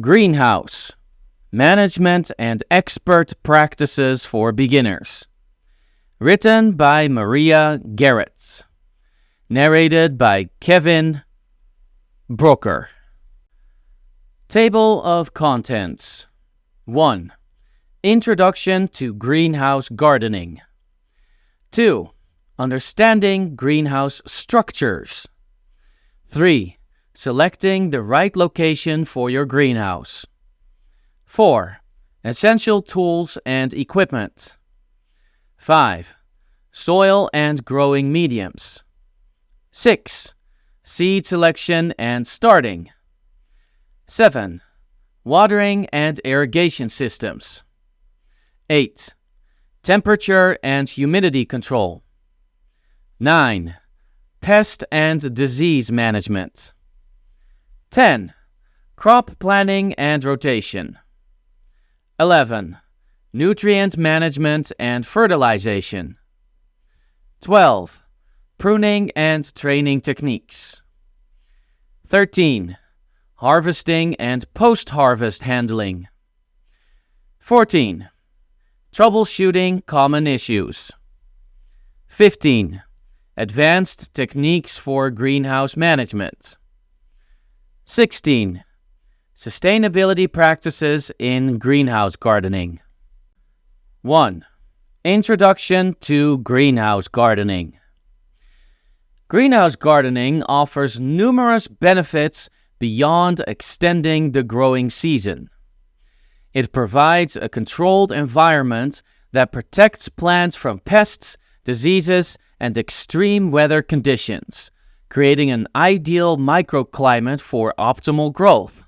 Greenhouse: Management and Expert Practices for Beginners. Written by Maria Garretts. Narrated by Kevin Brooker. Table of Contents. 1. Introduction to Greenhouse Gardening. 2. Understanding greenhouse structures. 3. Selecting the right location for your greenhouse. 4. Essential tools and equipment. 5. Soil and growing mediums. 6. Seed selection and starting. 7. Watering and irrigation systems. 8. Temperature and humidity control. 9. Pest and disease management. 10. Crop planning and rotation. 11. Nutrient management and fertilization. 12. Pruning and training techniques. 13. Harvesting and post-harvest handling. 14. Troubleshooting common issues. 15. Advanced techniques for greenhouse management. 16. Sustainability practices in greenhouse gardening. 1. Introduction to greenhouse gardening. Greenhouse gardening offers numerous benefits beyond extending the growing season. It provides a controlled environment that protects plants from pests, diseases, and extreme weather conditions, creating an ideal microclimate for optimal growth.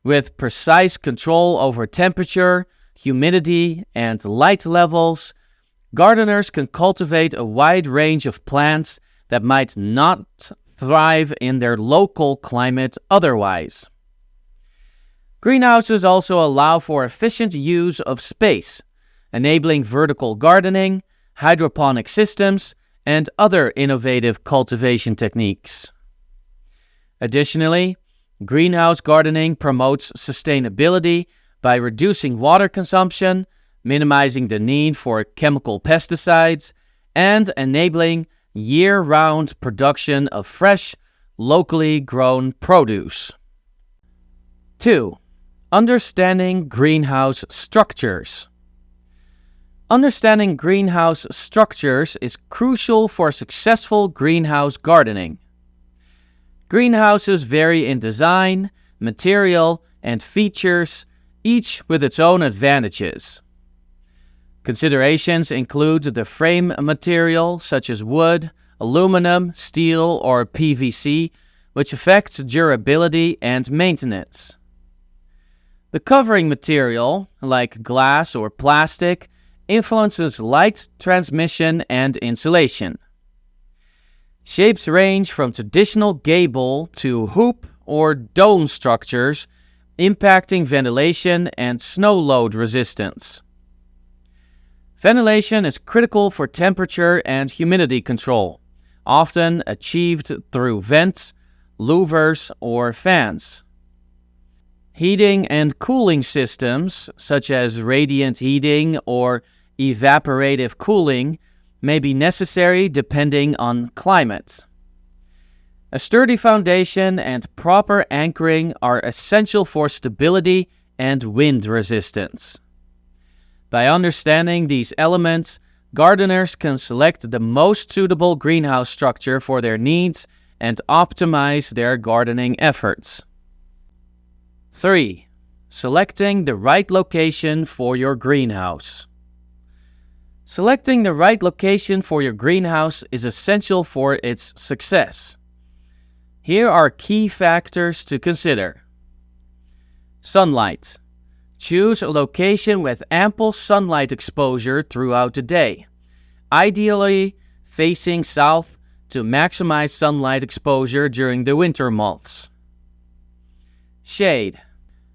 With precise control over temperature, humidity, and light levels, gardeners can cultivate a wide range of plants that might not thrive in their local climate otherwise. Greenhouses also allow for efficient use of space, enabling vertical gardening, hydroponic systems, and other innovative cultivation techniques. Additionally, greenhouse gardening promotes sustainability by reducing water consumption, minimizing the need for chemical pesticides, and enabling year-round production of fresh, locally grown produce. 2. Understanding greenhouse structures. Understanding greenhouse structures is crucial for successful greenhouse gardening. Greenhouses vary in design, material, and features, each with its own advantages. Considerations include the frame material such as wood, aluminum, steel, or PVC, which affects durability and maintenance. The covering material, like glass or plastic, influences light transmission and insulation. Shapes range from traditional gable to hoop or dome structures, impacting ventilation and snow load resistance. Ventilation is critical for temperature and humidity control, often achieved through vents, louvers, or fans. Heating and cooling systems, such as radiant heating or evaporative cooling, may be necessary depending on climate. A sturdy foundation and proper anchoring are essential for stability and wind resistance. By understanding these elements, gardeners can select the most suitable greenhouse structure for their needs and optimize their gardening efforts. 3. Selecting the right location for your greenhouse. Selecting the right location for your greenhouse is essential for its success. Here are key factors to consider. Sunlight. Choose a location with ample sunlight exposure throughout the day, ideally facing south to maximize sunlight exposure during the winter months. Shade.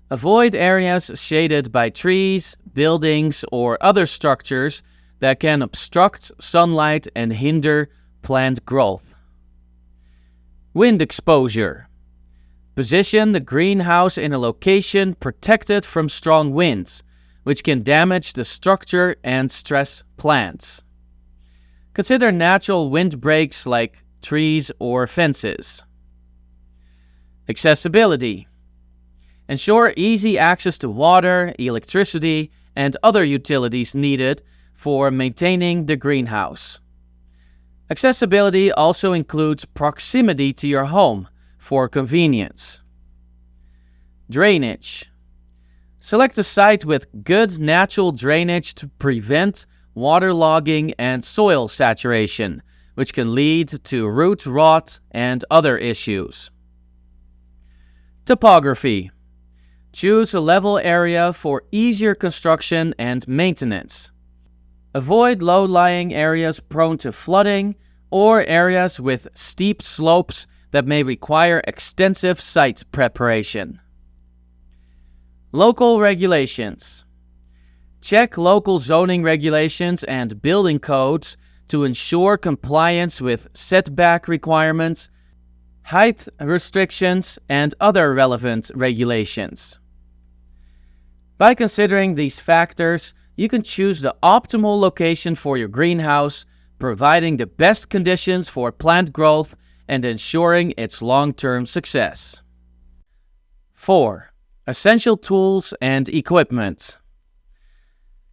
Avoid areas shaded by trees, buildings, or other structures that can obstruct sunlight and hinder plant growth. Wind exposure. Position the greenhouse in a location protected from strong winds, which can damage the structure and stress plants. Consider natural windbreaks like trees or fences. Accessibility. Ensure easy access to water, electricity, and other utilities needed for maintaining the greenhouse. Accessibility also includes proximity to your home for convenience. Drainage. Select a site with good natural drainage to prevent waterlogging and soil saturation, which can lead to root rot and other issues. Topography. Choose a level area for easier construction and maintenance. Avoid low-lying areas prone to flooding or areas with steep slopes that may require extensive site preparation. Local regulations. Check local zoning regulations and building codes to ensure compliance with setback requirements, height restrictions, and other relevant regulations. By considering these factors, you can choose the optimal location for your greenhouse, providing the best conditions for plant growth and ensuring its long-term success. 4. Essential tools and equipment.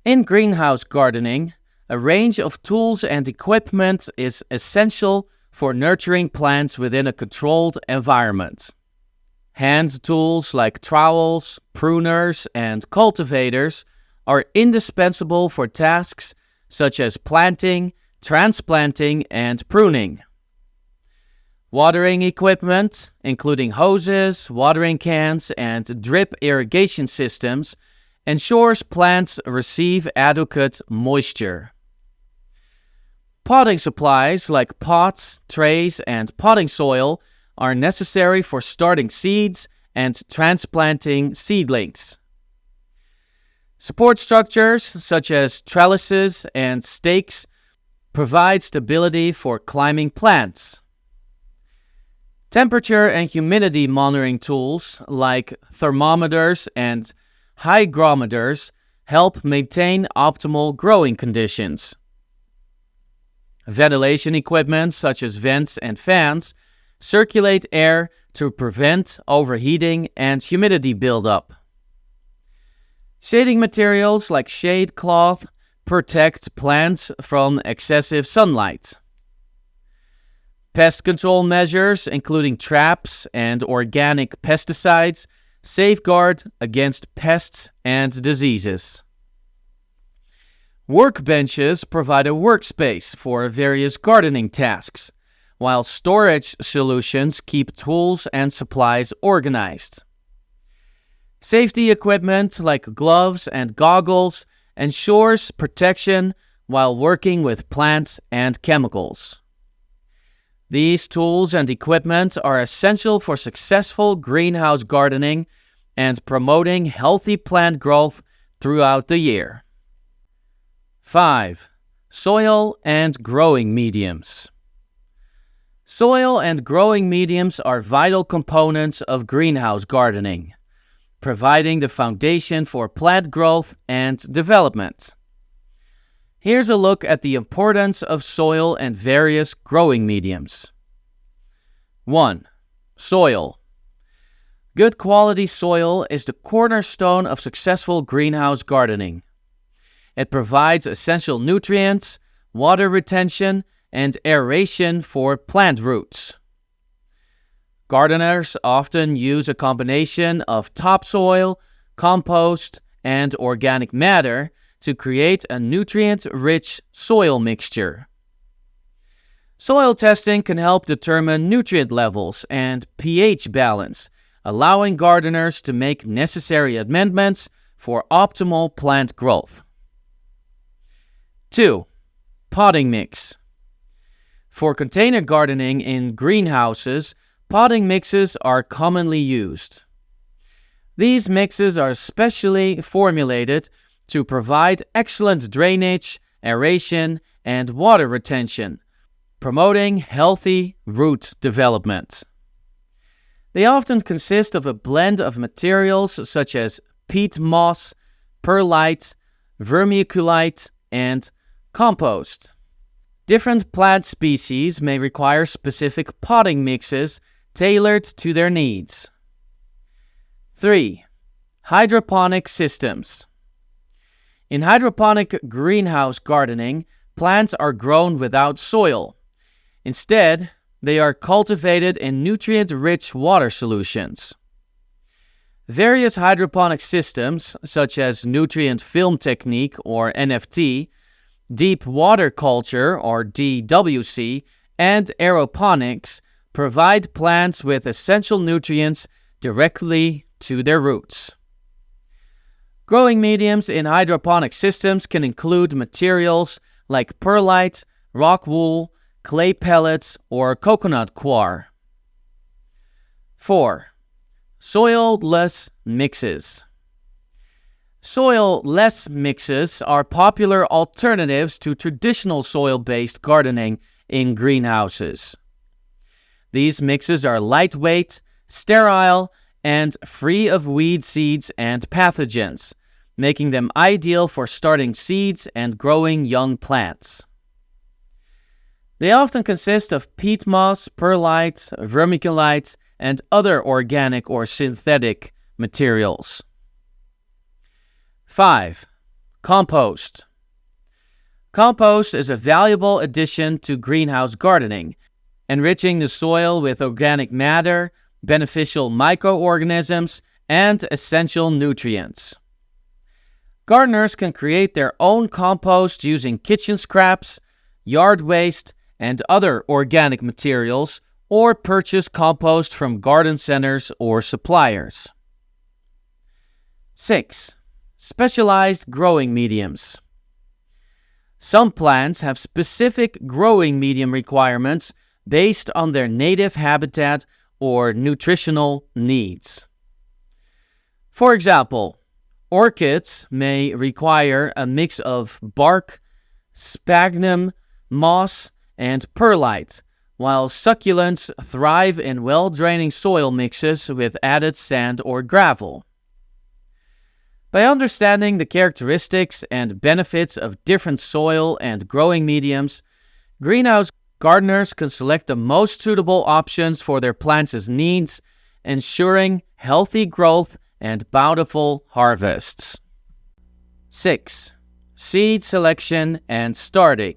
In greenhouse gardening, a range of tools and equipment is essential for nurturing plants within a controlled environment. Hand tools like trowels, pruners, and cultivators are indispensable for tasks such as planting, transplanting, and pruning. Watering equipment, including hoses, watering cans, and drip irrigation systems, ensures plants receive adequate moisture. Potting supplies like pots, trays, and potting soil are necessary for starting seeds and transplanting seedlings. Support structures such as trellises and stakes provide stability for climbing plants. Temperature and humidity monitoring tools like thermometers and hygrometers help maintain optimal growing conditions. Ventilation equipment such as vents and fans circulate air to prevent overheating and humidity buildup. Shading materials like shade cloth protect plants from excessive sunlight. Pest control measures, including traps and organic pesticides, safeguard against pests and diseases. Workbenches provide a workspace for various gardening tasks, while storage solutions keep tools and supplies organized. Safety equipment like gloves and goggles ensures protection while working with plants and chemicals. These tools and equipment are essential for successful greenhouse gardening and promoting healthy plant growth throughout the year. 5. Soil and growing mediums. Soil and growing mediums are vital components of greenhouse gardening, providing the foundation for plant growth and development. Here's a look at the importance of soil and various growing mediums. 1. Soil. Good quality soil is the cornerstone of successful greenhouse gardening. It provides essential nutrients, water retention, and aeration for plant roots. Gardeners often use a combination of topsoil, compost, and organic matter to create a nutrient-rich soil mixture. Soil testing can help determine nutrient levels and pH balance, allowing gardeners to make necessary amendments for optimal plant growth. 2. Potting mix. For container gardening in greenhouses, potting mixes are commonly used. These mixes are specially formulated to provide excellent drainage, aeration, and water retention, promoting healthy root development. They often consist of a blend of materials such as peat moss, perlite, vermiculite, and compost. Different plant species may require specific potting mixes tailored to their needs. 3. Hydroponic systems. In hydroponic greenhouse gardening, plants are grown without soil. Instead, they are cultivated in nutrient-rich water solutions. Various hydroponic systems, such as nutrient film technique or NFT, deep water culture or DWC, and aeroponics, provide plants with essential nutrients directly to their roots. Growing mediums in hydroponic systems can include materials like perlite, rock wool, clay pellets, or coconut coir. 4. Soil-less mixes. Soil-less mixes are popular alternatives to traditional soil-based gardening in greenhouses. These mixes are lightweight, sterile, and free of weed seeds and pathogens, making them ideal for starting seeds and growing young plants. They often consist of peat moss, perlite, vermiculite, and other organic or synthetic materials. 5. Compost. Compost is a valuable addition to greenhouse gardening, enriching the soil with organic matter, beneficial microorganisms, and essential nutrients. Gardeners can create their own compost using kitchen scraps, yard waste, and other organic materials, or purchase compost from garden centers or suppliers. 6. Specialized growing mediums. Some plants have specific growing medium requirements based on their native habitat or nutritional needs. For example, orchids may require a mix of bark, sphagnum, moss, and perlite, while succulents thrive in well-draining soil mixes with added sand or gravel. By understanding the characteristics and benefits of different soil and growing mediums, greenhouse gardeners can select the most suitable options for their plants' needs, ensuring healthy growth and bountiful harvests. 6. Seed selection and starting.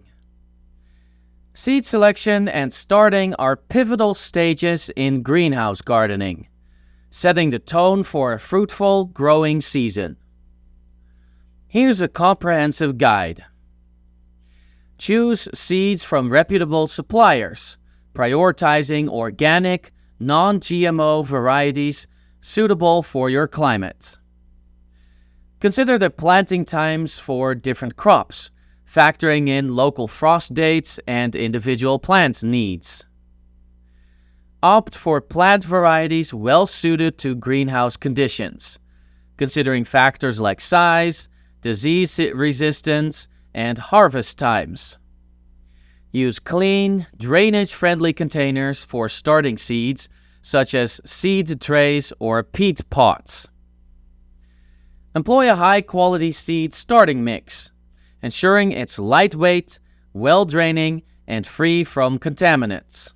Seed selection and starting are pivotal stages in greenhouse gardening, setting the tone for a fruitful growing season. Here's a comprehensive guide. Choose seeds from reputable suppliers, prioritizing organic, non-GMO varieties suitable for your climate. Consider the planting times for different crops, factoring in local frost dates and individual plant needs. Opt for plant varieties well suited to greenhouse conditions, considering factors like size, disease resistance, and harvest times. Use clean, drainage-friendly containers for starting seeds, such as seed trays or peat pots. Employ a high-quality seed starting mix, ensuring it's lightweight, well-draining, and free from contaminants.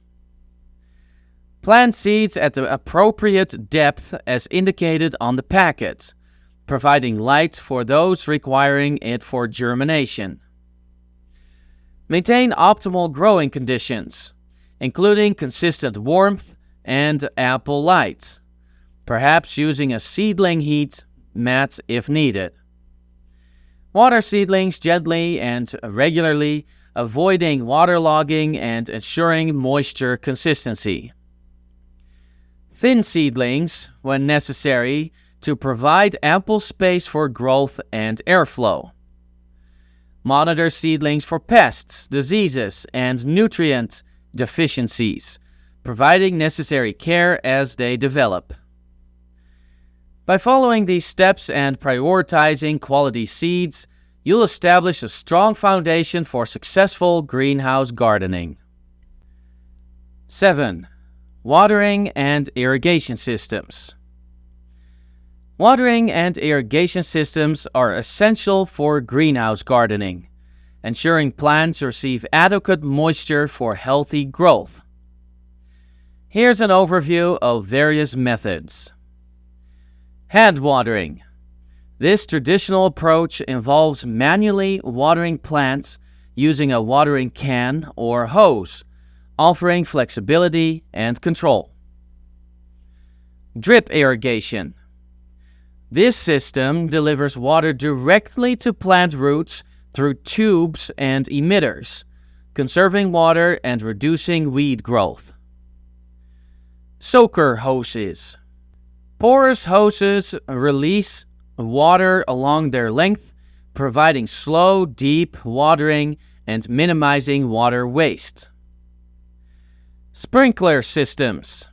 Plant seeds at the appropriate depth as indicated on the packet, providing light for those requiring it for germination. Maintain optimal growing conditions, including consistent warmth and ample light, perhaps using a seedling heat mat if needed. Water seedlings gently and regularly, avoiding waterlogging and ensuring moisture consistency. Thin seedlings, when necessary, to provide ample space for growth and airflow. Monitor seedlings for pests, diseases, and nutrient deficiencies, providing necessary care as they develop. By following these steps and prioritizing quality seeds, you'll establish a strong foundation for successful greenhouse gardening. 7. Watering and irrigation systems. Watering and irrigation systems are essential for greenhouse gardening, ensuring plants receive adequate moisture for healthy growth. Here's an overview of various methods. Hand watering. This traditional approach involves manually watering plants using a watering can or hose, offering flexibility and control. Drip irrigation. This system delivers water directly to plant roots through tubes and emitters, conserving water and reducing weed growth. Soaker hoses. Porous hoses release water along their length, providing slow, deep watering and minimizing water waste. Sprinkler systems.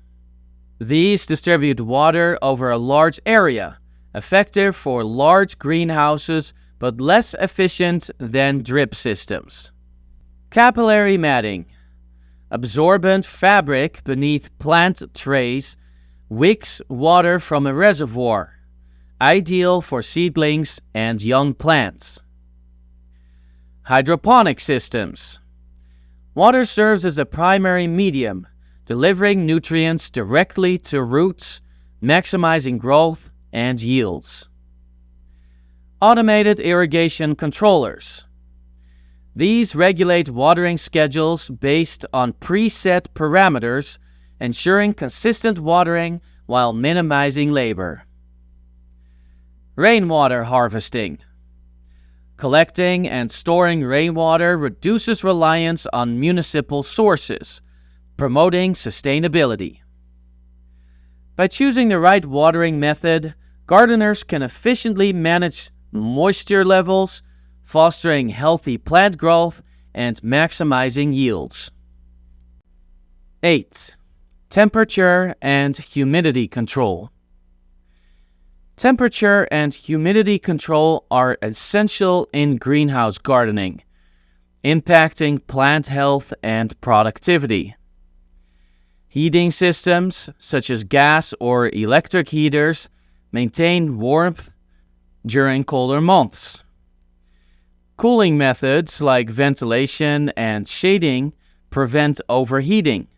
These distribute water over a large area, effective for large greenhouses but less efficient than drip systems. Capillary matting. Absorbent fabric beneath plant trays wicks water from a reservoir, ideal for seedlings and young plants. Hydroponic systems. Water serves as a primary medium, delivering nutrients directly to roots, maximizing growth and yields. Automated irrigation controllers. These regulate watering schedules based on preset parameters, ensuring consistent watering while minimizing labor. Rainwater harvesting. Collecting and storing rainwater reduces reliance on municipal sources, promoting sustainability. By choosing the right watering method, gardeners can efficiently manage moisture levels, fostering healthy plant growth and maximizing yields. 8. Temperature and humidity control. Temperature and humidity control are essential in greenhouse gardening, impacting plant health and productivity. Heating systems, such as gas or electric heaters, maintain warmth during colder months. Cooling methods like ventilation and shading prevent overheating,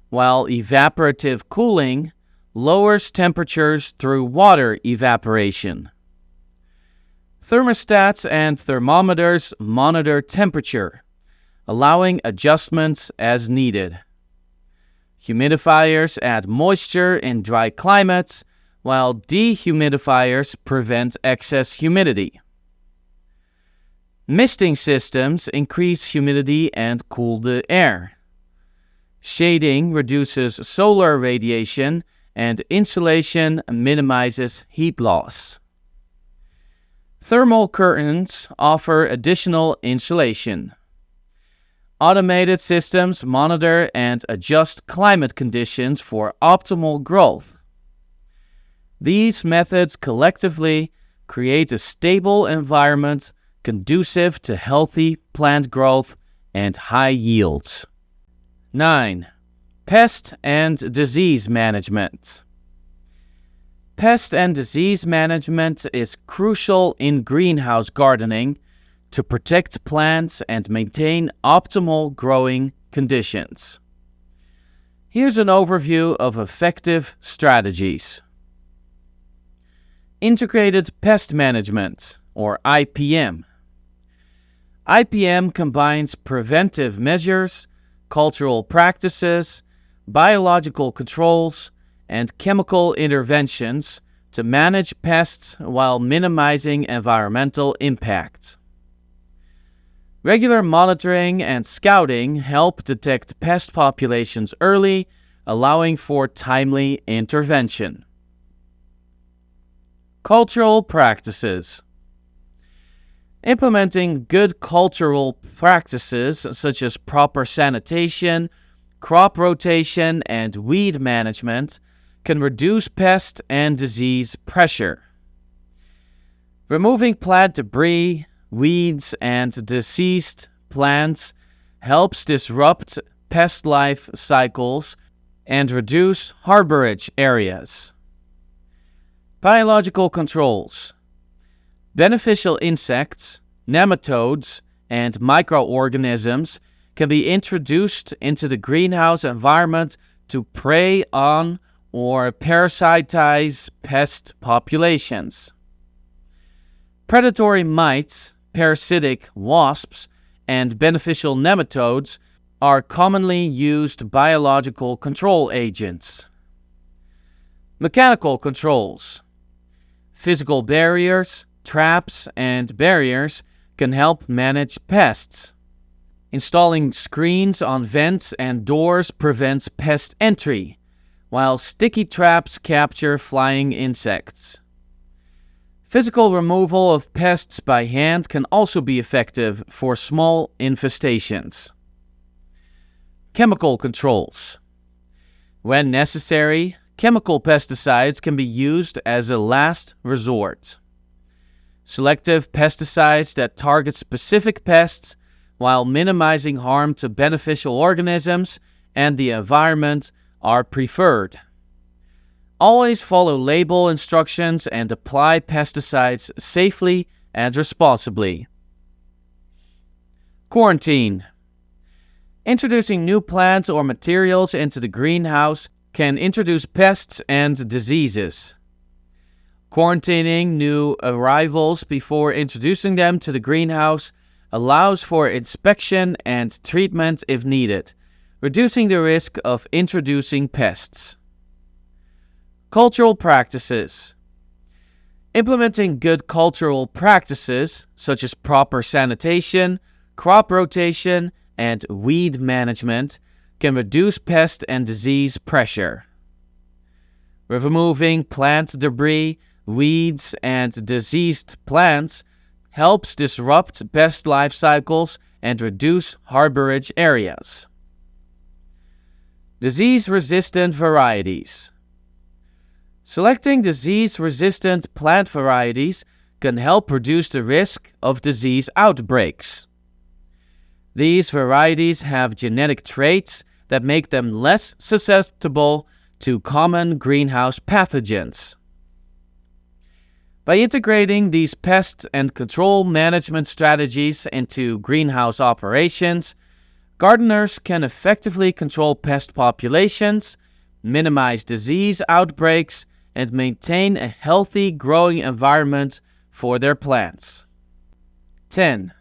while evaporative cooling lowers temperatures through water evaporation. Thermostats and thermometers monitor temperature, allowing adjustments as needed. Humidifiers add moisture in dry climates, while dehumidifiers prevent excess humidity. Misting systems increase humidity and cool the air. Shading reduces solar radiation, and insulation minimizes heat loss. Thermal curtains offer additional insulation. Automated systems monitor and adjust climate conditions for optimal growth. These methods collectively create a stable environment conducive to healthy plant growth and high yields. 9. Pest and disease management. Pest and disease management is crucial in greenhouse gardening to protect plants and maintain optimal growing conditions. Here's an overview of effective strategies. Integrated Pest Management, or IPM. IPM combines preventive measures, cultural practices, biological controls, and chemical interventions to manage pests while minimizing environmental impact. Regular monitoring and scouting help detect pest populations early, allowing for timely intervention. Cultural practices. Implementing good cultural practices such as proper sanitation, crop rotation, and weed management can reduce pest and disease pressure. Removing plant debris, weeds, and deceased plants helps disrupt pest life cycles and reduce harborage areas. Biological controls. Beneficial insects, nematodes, and microorganisms can be introduced into the greenhouse environment to prey on or parasitize pest populations. Predatory mites, parasitic wasps, and beneficial nematodes are commonly used biological control agents. Mechanical controls. Physical barriers, traps, and barriers can help manage pests. Installing screens on vents and doors prevents pest entry, while sticky traps capture flying insects. Physical removal of pests by hand can also be effective for small infestations. Chemical controls. When necessary, chemical pesticides can be used as a last resort. Selective pesticides that target specific pests while minimizing harm to beneficial organisms and the environment are preferred. Always follow label instructions and apply pesticides safely and responsibly. Quarantine. Introducing new plants or materials into the greenhouse can introduce pests and diseases. Quarantining new arrivals before introducing them to the greenhouse allows for inspection and treatment if needed, reducing the risk of introducing pests. Cultural practices. Implementing good cultural practices, such as proper sanitation, crop rotation, and weed management, can reduce pest and disease pressure. Removing plant debris, weeds, and diseased plants helps disrupt pest life cycles and reduce harborage areas. Disease-resistant varieties. Selecting disease-resistant plant varieties can help reduce the risk of disease outbreaks. These varieties have genetic traits that make them less susceptible to common greenhouse pathogens. By integrating these pest and control management strategies into greenhouse operations, gardeners can effectively control pest populations, minimize disease outbreaks, and maintain a healthy growing environment for their plants. 10.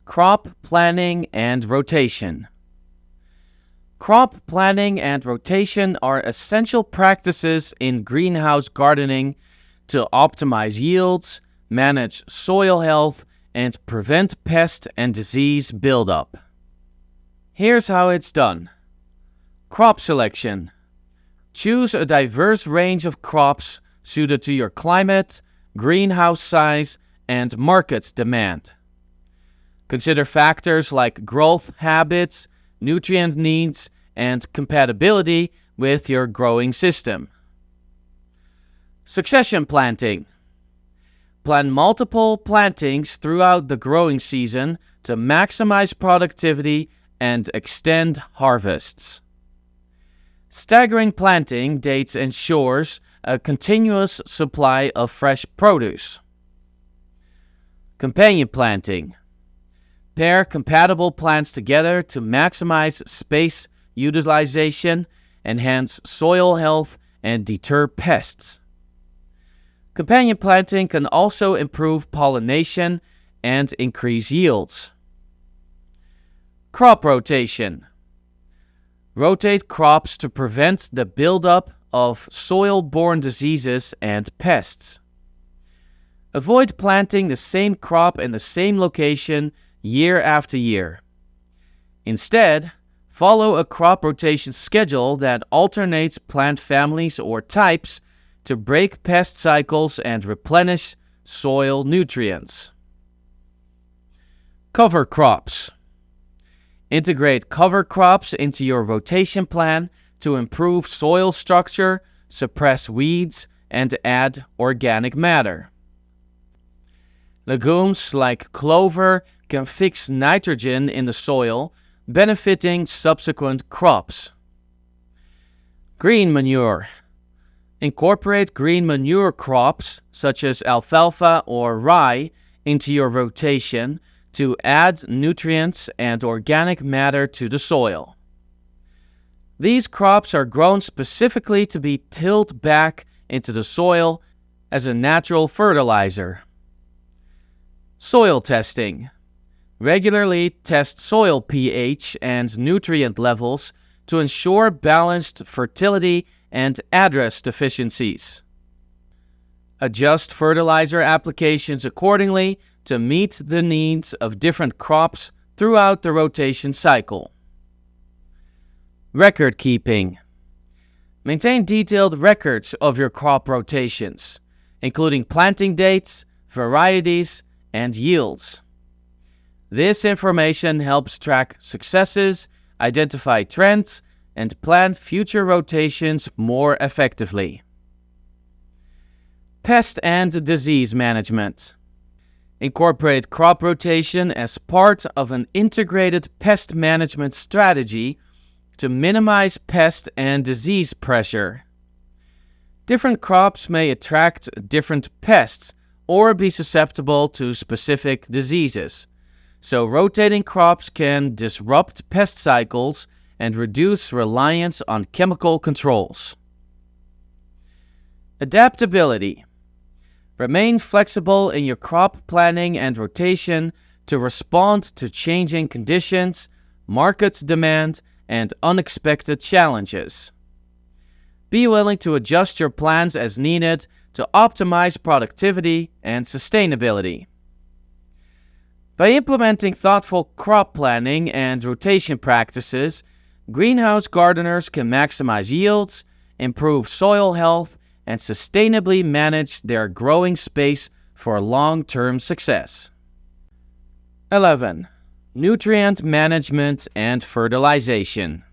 Crop planning and rotation. Crop planning and rotation are essential practices in greenhouse gardening to optimize yields, manage soil health, and prevent pest and disease buildup. Here's how it's done. Crop selection. Choose a diverse range of crops suited to your climate, greenhouse size, and market demand. Consider factors like growth habits, nutrient needs, and compatibility with your growing system. Succession planting. Plant multiple plantings throughout the growing season to maximize productivity and extend harvests. Staggering planting dates ensures a continuous supply of fresh produce. Companion planting. Pair compatible plants together to maximize space utilization, enhance soil health, and deter pests. Companion planting can also improve pollination and increase yields. Crop rotation. Rotate crops to prevent the buildup of soil-borne diseases and pests. Avoid planting the same crop in the same location year after year. Instead, follow a crop rotation schedule that alternates plant families or types to break pest cycles and replenish soil nutrients. Cover crops. Integrate cover crops into your rotation plan to improve soil structure, suppress weeds, and add organic matter. Legumes like clover can fix nitrogen in the soil, benefiting subsequent crops. Green manure. Incorporate green manure crops such as alfalfa or rye into your rotation to add nutrients and organic matter to the soil. These crops are grown specifically to be tilled back into the soil as a natural fertilizer. Soil testing. Regularly test soil pH and nutrient levels to ensure balanced fertility and address deficiencies. Adjust fertilizer applications accordingly to meet the needs of different crops throughout the rotation cycle. Record keeping. Maintain detailed records of your crop rotations, including planting dates, varieties, and yields. This information helps track successes, identify trends, and plan future rotations more effectively. Pest and disease management. Incorporate crop rotation as part of an integrated pest management strategy to minimize pest and disease pressure. Different crops may attract different pests or be susceptible to specific diseases, so rotating crops can disrupt pest cycles and reduce reliance on chemical controls. Adaptability. Remain flexible in your crop planning and rotation to respond to changing conditions, market demand, and unexpected challenges. Be willing to adjust your plans as needed to optimize productivity and sustainability. By implementing thoughtful crop planning and rotation practices, greenhouse gardeners can maximize yields, improve soil health, and sustainably manage their growing space for long-term success. 11. Nutrient management and fertilization.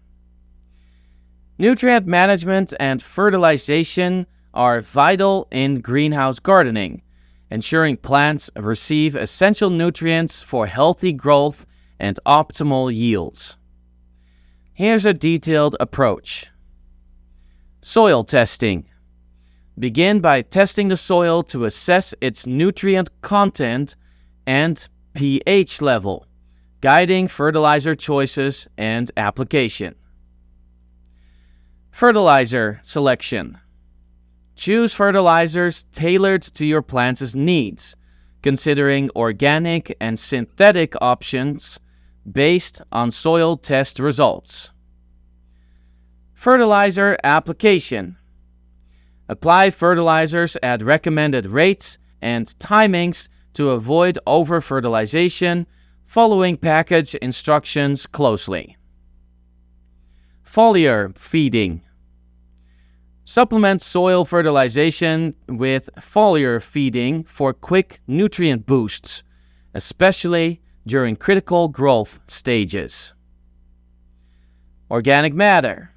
Nutrient management and fertilization are vital in greenhouse gardening, ensuring plants receive essential nutrients for healthy growth and optimal yields. Here's a detailed approach. Soil testing. Begin by testing the soil to assess its nutrient content and pH level, guiding fertilizer choices and application. Fertilizer selection. Choose fertilizers tailored to your plant's needs, considering organic and synthetic options based on soil test results. Fertilizer application. Apply fertilizers at recommended rates and timings to avoid over-fertilization, following package instructions closely. Foliar feeding. Supplement soil fertilization with foliar feeding for quick nutrient boosts, especially during critical growth stages. Organic matter.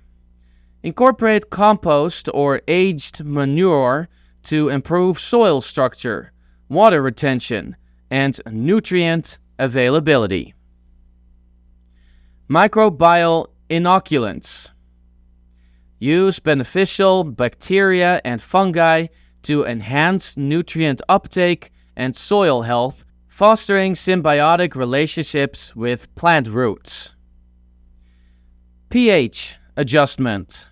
Incorporate compost or aged manure to improve soil structure, water retention, and nutrient availability. Microbial inoculants. Use beneficial bacteria and fungi to enhance nutrient uptake and soil health, fostering symbiotic relationships with plant roots. pH adjustment.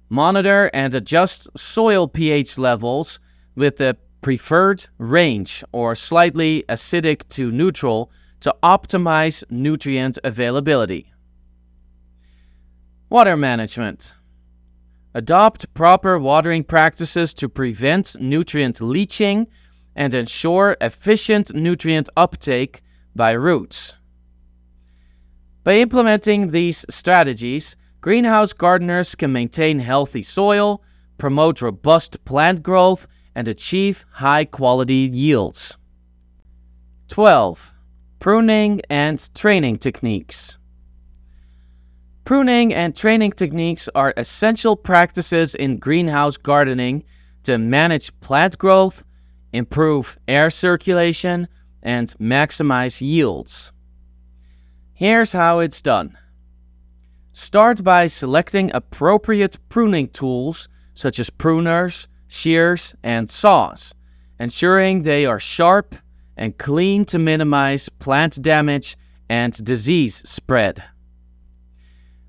Monitor and adjust soil pH levels with the preferred range or slightly acidic to neutral to optimize nutrient availability. Water management. Adopt proper watering practices to prevent nutrient leaching and ensure efficient nutrient uptake by roots. By implementing these strategies, greenhouse gardeners can maintain healthy soil, promote robust plant growth, and achieve high-quality yields. 12. Pruning and training techniques. Pruning and training techniques are essential practices in greenhouse gardening to manage plant growth, improve air circulation, and maximize yields. Here's how it's done. Start by selecting appropriate pruning tools such as pruners, shears, and saws, ensuring they are sharp and clean to minimize plant damage and disease spread.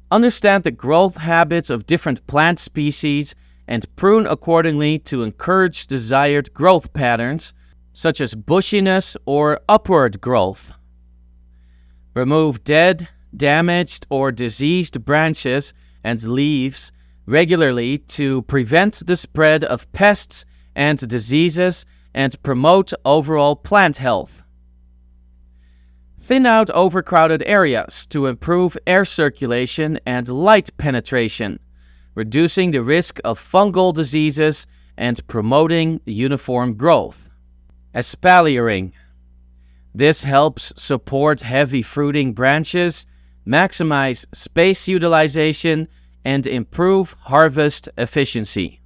Understand the growth habits of different plant species and prune accordingly to encourage desired growth patterns, such as bushiness or upward growth. Remove dead, damaged, or diseased branches and leaves regularly to prevent the spread of pests and diseases and promote overall plant health. Thin out overcrowded areas to improve air circulation and light penetration, reducing the risk of fungal diseases and promoting uniform growth. Espaliering. This helps support heavy fruiting branches, maximize space utilization, and improve harvest efficiency.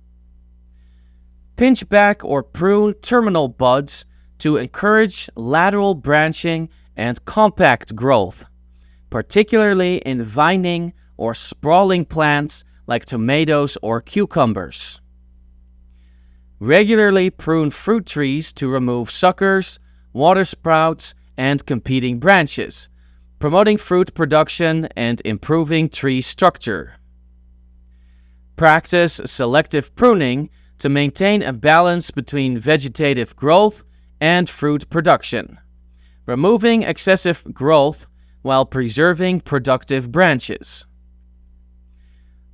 Pinch back or prune terminal buds to encourage lateral branching and compact growth, particularly in vining or sprawling plants like tomatoes or cucumbers. Regularly prune fruit trees to remove suckers, water sprouts, and competing branches, promoting fruit production and improving tree structure. Practice selective pruning to maintain a balance between vegetative growth and fruit production, removing excessive growth while preserving productive branches.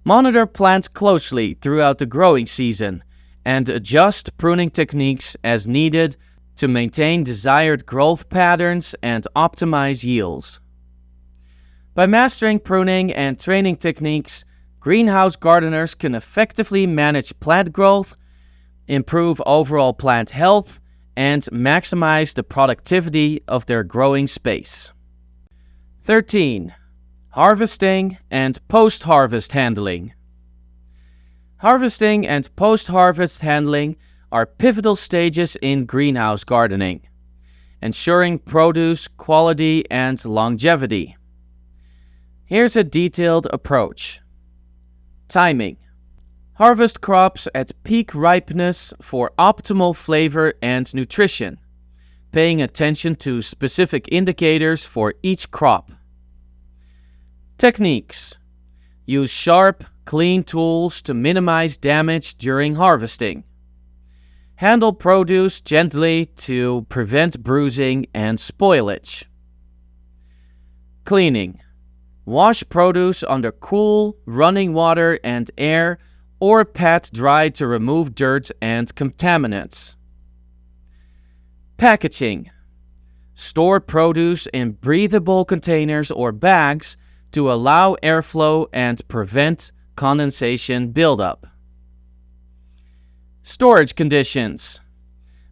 Monitor plants closely throughout the growing season and adjust pruning techniques as needed to maintain desired growth patterns and optimize yields. By mastering pruning and training techniques, greenhouse gardeners can effectively manage plant growth, improve overall plant health, and maximize the productivity of their growing space. 13. Harvesting and post-harvest handling. Harvesting and post-harvest handling are pivotal stages in greenhouse gardening, ensuring produce quality and longevity. Here's a detailed approach. Timing. Harvest crops at peak ripeness for optimal flavor and nutrition, paying attention to specific indicators for each crop. Techniques. Use sharp, clean tools to minimize damage during harvesting. Handle produce gently to prevent bruising and spoilage. Cleaning. Wash produce under cool, running water and air, or pat dry to remove dirt and contaminants. Packaging. Store produce in breathable containers or bags to allow airflow and prevent condensation buildup. Storage conditions.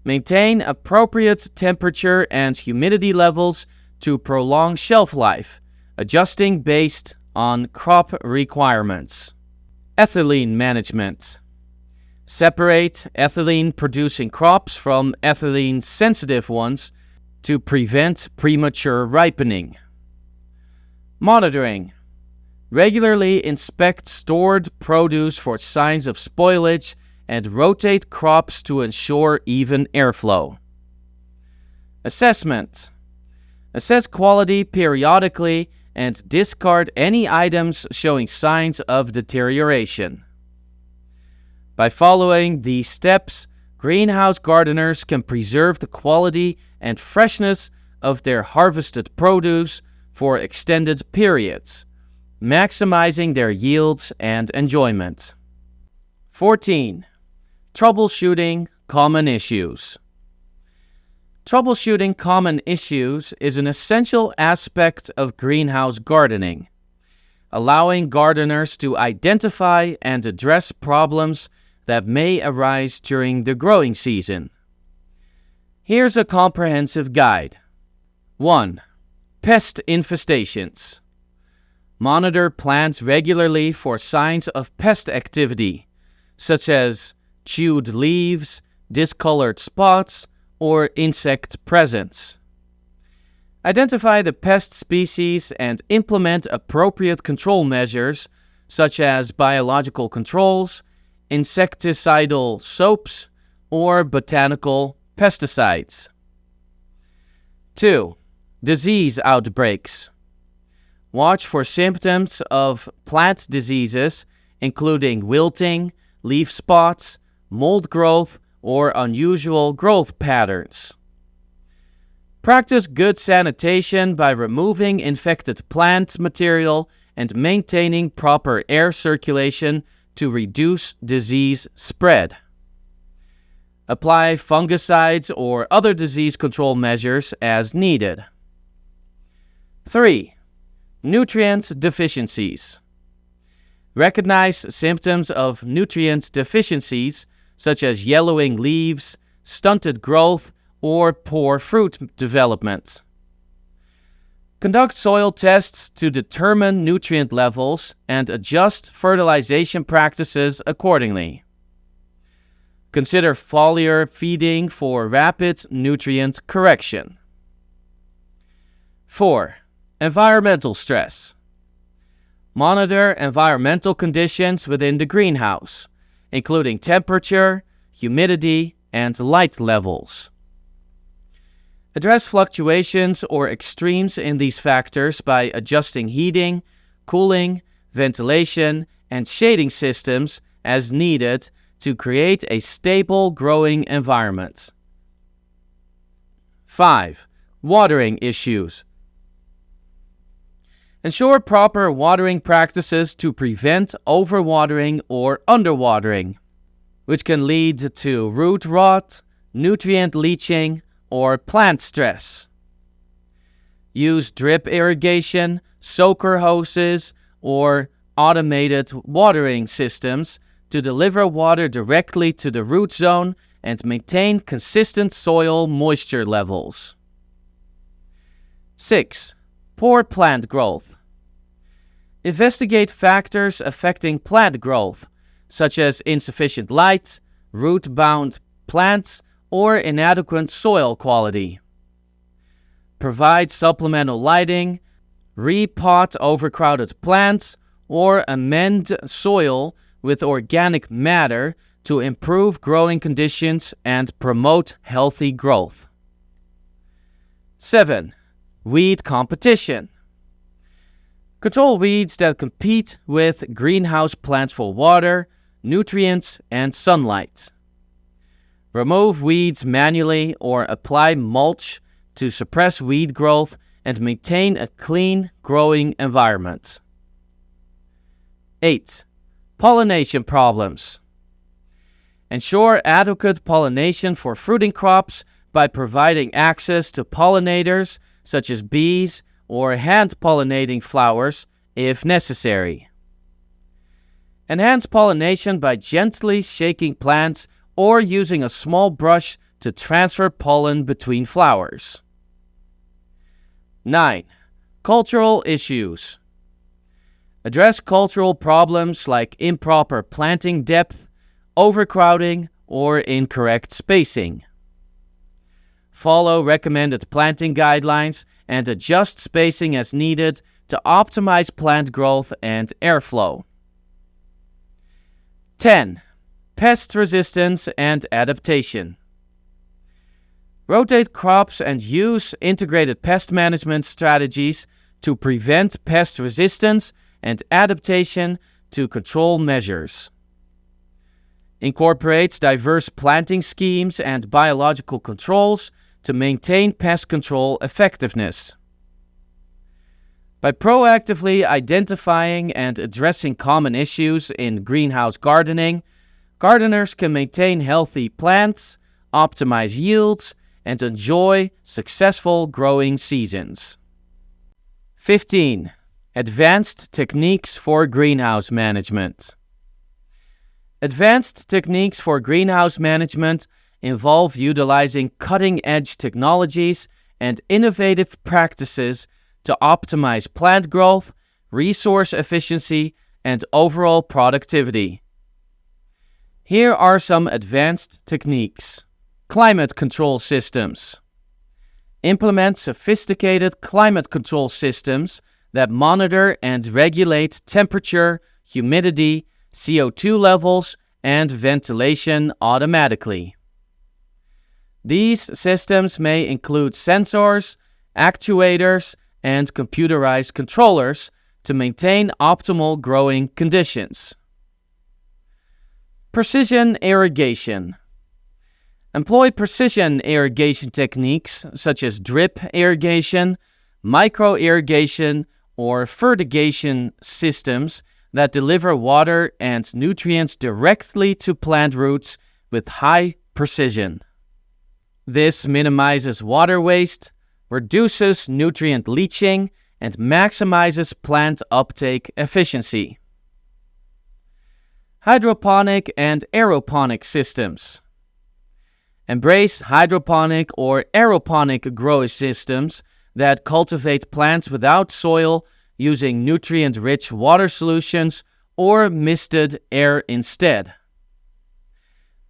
Maintain appropriate temperature and humidity levels to prolong shelf life, adjusting based on crop requirements. Ethylene management. Separate ethylene-producing crops from ethylene-sensitive ones to prevent premature ripening. Monitoring. Regularly inspect stored produce for signs of spoilage and rotate crops to ensure even airflow. Assessment. Assess quality periodically and discard any items showing signs of deterioration. By following these steps, greenhouse gardeners can preserve the quality and freshness of their harvested produce for extended periods, maximizing their yields and enjoyment. 14. Troubleshooting common issues. Troubleshooting common issues is an essential aspect of greenhouse gardening, allowing gardeners to identify and address problems that may arise during the growing season. Here's a comprehensive guide. 1. Pest infestations. Monitor plants regularly for signs of pest activity, such as chewed leaves, discolored spots, or insect presence. Identify the pest species and implement appropriate control measures such as biological controls, insecticidal soaps, or botanical pesticides. 2. Disease outbreaks. Watch for symptoms of plant diseases, including wilting, leaf spots, mold growth, or unusual growth patterns. Practice good sanitation by removing infected plant material and maintaining proper air circulation to reduce disease spread. Apply fungicides or other disease control measures as needed. 3. Nutrient deficiencies. Recognize symptoms of nutrient deficiencies such as yellowing leaves, stunted growth, or poor fruit development. Conduct soil tests to determine nutrient levels and adjust fertilization practices accordingly. Consider foliar feeding for rapid nutrient correction. 4. Environmental stress. Monitor environmental conditions within the greenhouse, including temperature, humidity, and light levels. Address fluctuations or extremes in these factors by adjusting heating, cooling, ventilation, and shading systems as needed to create a stable growing environment. 5. Watering issues. Ensure proper watering practices to prevent overwatering or underwatering, which can lead to root rot, nutrient leaching, or plant stress. Use drip irrigation, soaker hoses, or automated watering systems to deliver water directly to the root zone and maintain consistent soil moisture levels. 6. Poor plant growth. Investigate factors affecting plant growth, such as insufficient light, root-bound plants, or inadequate soil quality. Provide supplemental lighting, repot overcrowded plants, or amend soil with organic matter to improve growing conditions and promote healthy growth. 7. Weed competition. Control weeds that compete with greenhouse plants for water, nutrients, and sunlight. Remove weeds manually or apply mulch to suppress weed growth and maintain a clean, growing environment. 8. Pollination problems. Ensure adequate pollination for fruiting crops by providing access to pollinators such as bees or hand-pollinating flowers if necessary. Enhance pollination by gently shaking plants or using a small brush to transfer pollen between flowers. 9. Cultural issues. Address cultural problems like improper planting depth, overcrowding, or incorrect spacing. Follow recommended planting guidelines and adjust spacing as needed to optimize plant growth and airflow. 10. Pest resistance and adaptation. Rotate crops and use integrated pest management strategies to prevent pest resistance and adaptation to control measures. Incorporates diverse planting schemes and biological controls to maintain pest control effectiveness. By proactively identifying and addressing common issues in greenhouse gardening, gardeners can maintain healthy plants, optimize yields, and enjoy successful growing seasons. 15. Advanced techniques for greenhouse management. Advanced techniques for greenhouse management involve utilizing cutting-edge technologies and innovative practices to optimize plant growth, resource efficiency, and overall productivity. Here are some advanced techniques. Climate control systems. Implement sophisticated climate control systems that monitor and regulate temperature, humidity, CO2 levels, and ventilation automatically. These systems may include sensors, actuators, and computerized controllers to maintain optimal growing conditions. Precision irrigation. Employ precision irrigation techniques such as drip irrigation, micro-irrigation, or fertigation systems that deliver water and nutrients directly to plant roots with high precision. This minimizes water waste, reduces nutrient leaching, and maximizes plant uptake efficiency. Hydroponic and aeroponic systems. Embrace hydroponic or aeroponic growing systems that cultivate plants without soil using nutrient-rich water solutions or misted air instead.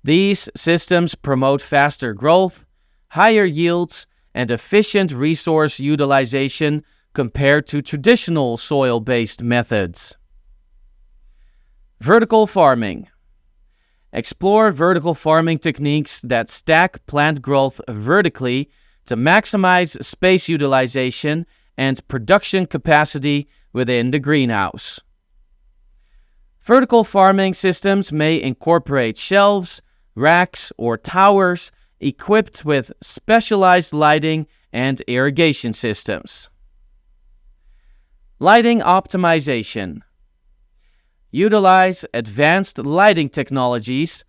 These systems promote faster growth, higher yields, and efficient resource utilization compared to traditional soil-based methods. Vertical farming. Explore vertical farming techniques that stack plant growth vertically to maximize space utilization and production capacity within the greenhouse. Vertical farming systems may incorporate shelves, racks, or towers equipped with specialized lighting and irrigation systems. Lighting optimization. Utilize advanced lighting technologies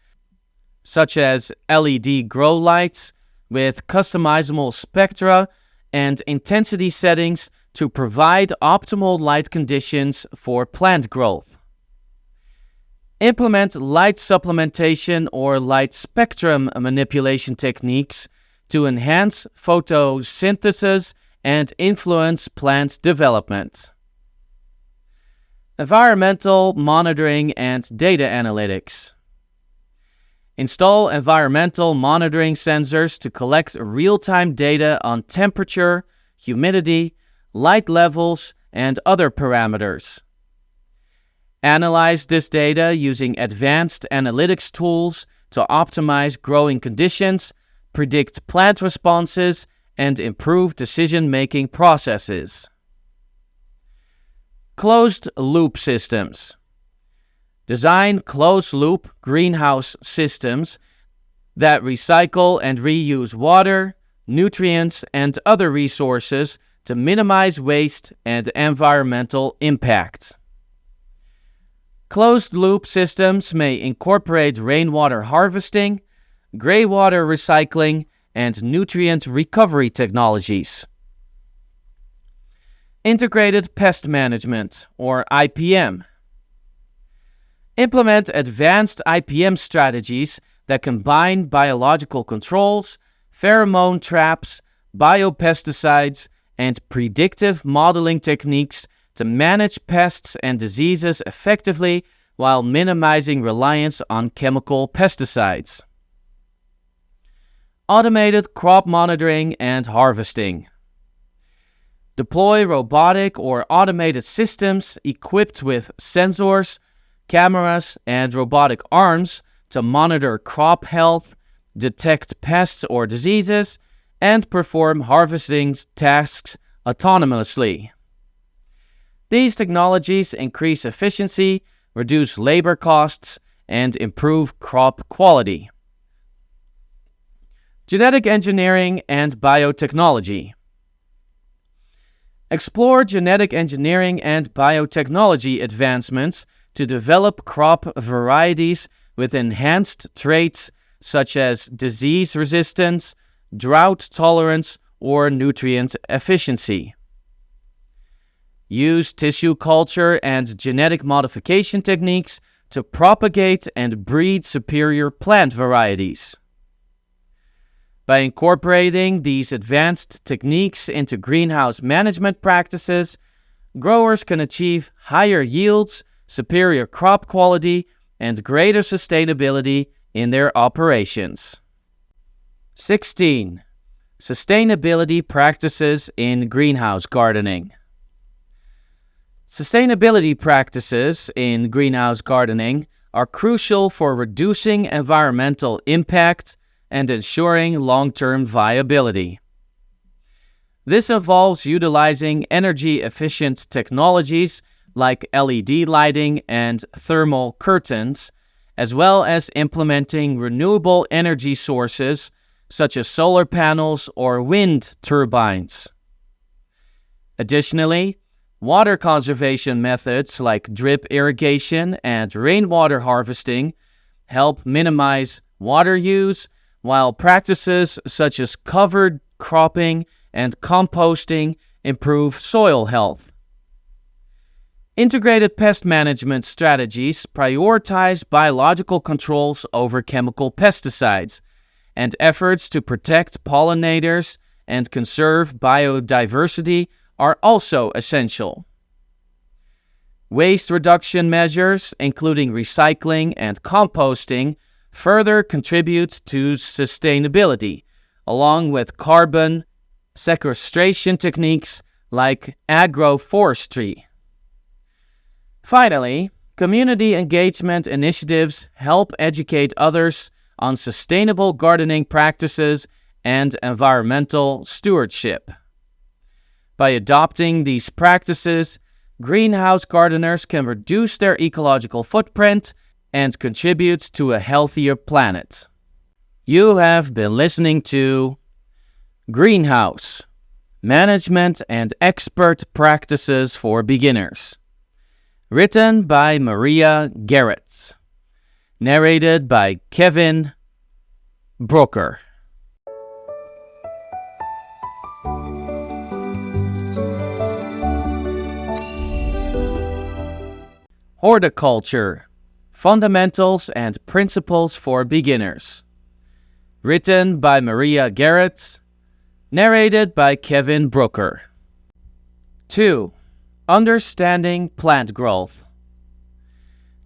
such as LED grow lights with customizable spectra and intensity settings to provide optimal light conditions for plant growth. Implement light supplementation or light spectrum manipulation techniques to enhance photosynthesis and influence plant development. Environmental monitoring and data analytics. Install environmental monitoring sensors to collect real-time data on temperature, humidity, light levels, and other parameters. Analyze this data using advanced analytics tools to optimize growing conditions, predict plant responses, and improve decision-making processes. Closed-loop systems. Design closed-loop greenhouse systems that recycle and reuse water, nutrients, and other resources to minimize waste and environmental impact. Closed-loop systems may incorporate rainwater harvesting, greywater recycling, and nutrient recovery technologies. Integrated Pest Management, or IPM. Implement advanced IPM strategies that combine biological controls, pheromone traps, biopesticides, and predictive modeling techniques to manage pests and diseases effectively while minimizing reliance on chemical pesticides. Automated crop monitoring and harvesting. Deploy robotic or automated systems equipped with sensors, cameras, and robotic arms to monitor crop health, detect pests or diseases, and perform harvesting tasks autonomously. These technologies increase efficiency, reduce labor costs, and improve crop quality. Genetic engineering and biotechnology. Explore genetic engineering and biotechnology advancements to develop crop varieties with enhanced traits such as disease resistance, drought tolerance, or nutrient efficiency. Use tissue culture and genetic modification techniques to propagate and breed superior plant varieties. By incorporating these advanced techniques into greenhouse management practices, growers can achieve higher yields, superior crop quality, and greater sustainability in their operations. 16. Sustainability practices in greenhouse gardening. Sustainability practices in greenhouse gardening are crucial for reducing environmental impact and ensuring long-term viability. This involves utilizing energy-efficient technologies like LED lighting and thermal curtains, as well as implementing renewable energy sources such as solar panels or wind turbines. Additionally, water conservation methods like drip irrigation and rainwater harvesting help minimize water use, while practices such as covered cropping and composting improve soil health. Integrated pest management strategies prioritize biological controls over chemical pesticides, and efforts to protect pollinators and conserve biodiversity are also essential. Waste reduction measures, including recycling and composting, further contribute to sustainability, along with carbon sequestration techniques like agroforestry. Finally, community engagement initiatives help educate others on sustainable gardening practices and environmental stewardship. By adopting these practices, greenhouse gardeners can reduce their ecological footprint and contribute to a healthier planet. You have been listening to Greenhouse: Management and Expert Practices for Beginners. Written by Maria Garrett. Narrated by Kevin Brooker. Horticulture: Fundamentals and Principles for Beginners. Written by Maria Garrett. Narrated by Kevin Brooker. 2. Understanding plant growth.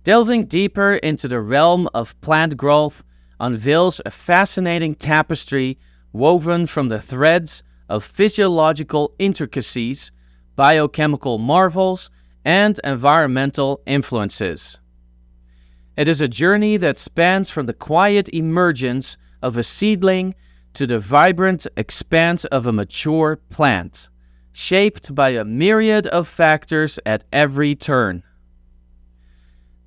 Delving deeper into the realm of plant growth unveils a fascinating tapestry woven from the threads of physiological intricacies, biochemical marvels, and environmental influences. It is a journey that spans from the quiet emergence of a seedling to the vibrant expanse of a mature plant, shaped by a myriad of factors at every turn.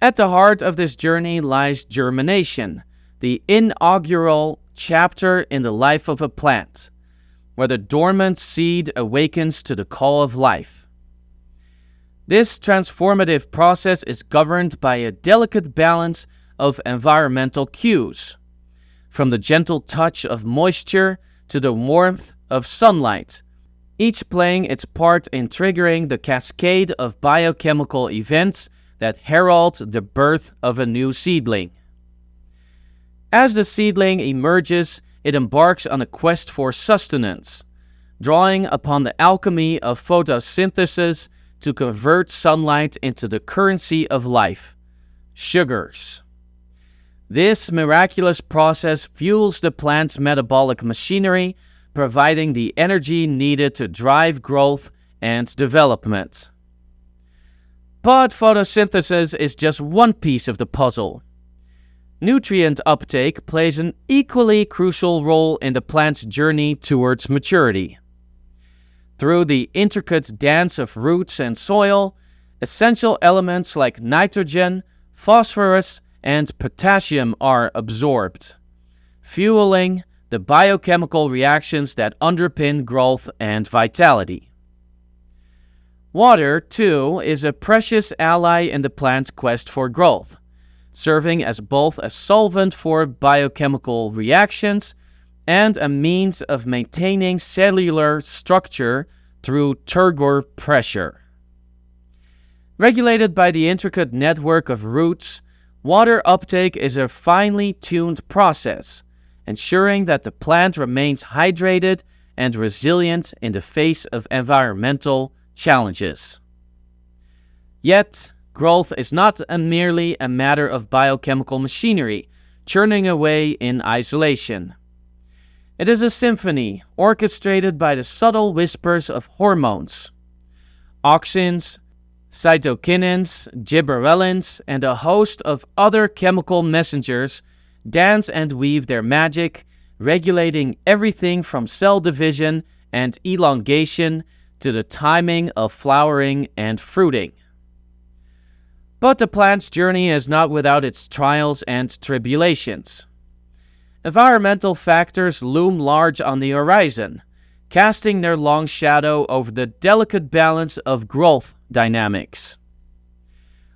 At the heart of this journey lies germination, the inaugural chapter in the life of a plant, where the dormant seed awakens to the call of life. This transformative process is governed by a delicate balance of environmental cues, from the gentle touch of moisture to the warmth of sunlight, each playing its part in triggering the cascade of biochemical events that herald the birth of a new seedling. As the seedling emerges, it embarks on a quest for sustenance, drawing upon the alchemy of photosynthesis to convert sunlight into the currency of life, sugars. This miraculous process fuels the plant's metabolic machinery, providing the energy needed to drive growth and development. But photosynthesis is just one piece of the puzzle. Nutrient uptake plays an equally crucial role in the plant's journey towards maturity. Through the intricate dance of roots and soil, essential elements like nitrogen, phosphorus, and potassium are absorbed, fueling the biochemical reactions that underpin growth and vitality. Water, too, is a precious ally in the plant's quest for growth, serving as both a solvent for biochemical reactions and a means of maintaining cellular structure through turgor pressure. Regulated by the intricate network of roots, water uptake is a finely tuned process, ensuring that the plant remains hydrated and resilient in the face of environmental challenges. Yet, growth is not merely a matter of biochemical machinery churning away in isolation. It is a symphony orchestrated by the subtle whispers of hormones. Auxins, cytokinins, gibberellins, and a host of other chemical messengers dance and weave their magic, regulating everything from cell division and elongation to the timing of flowering and fruiting. But the plant's journey is not without its trials and tribulations. Environmental factors loom large on the horizon, casting their long shadow over the delicate balance of growth dynamics.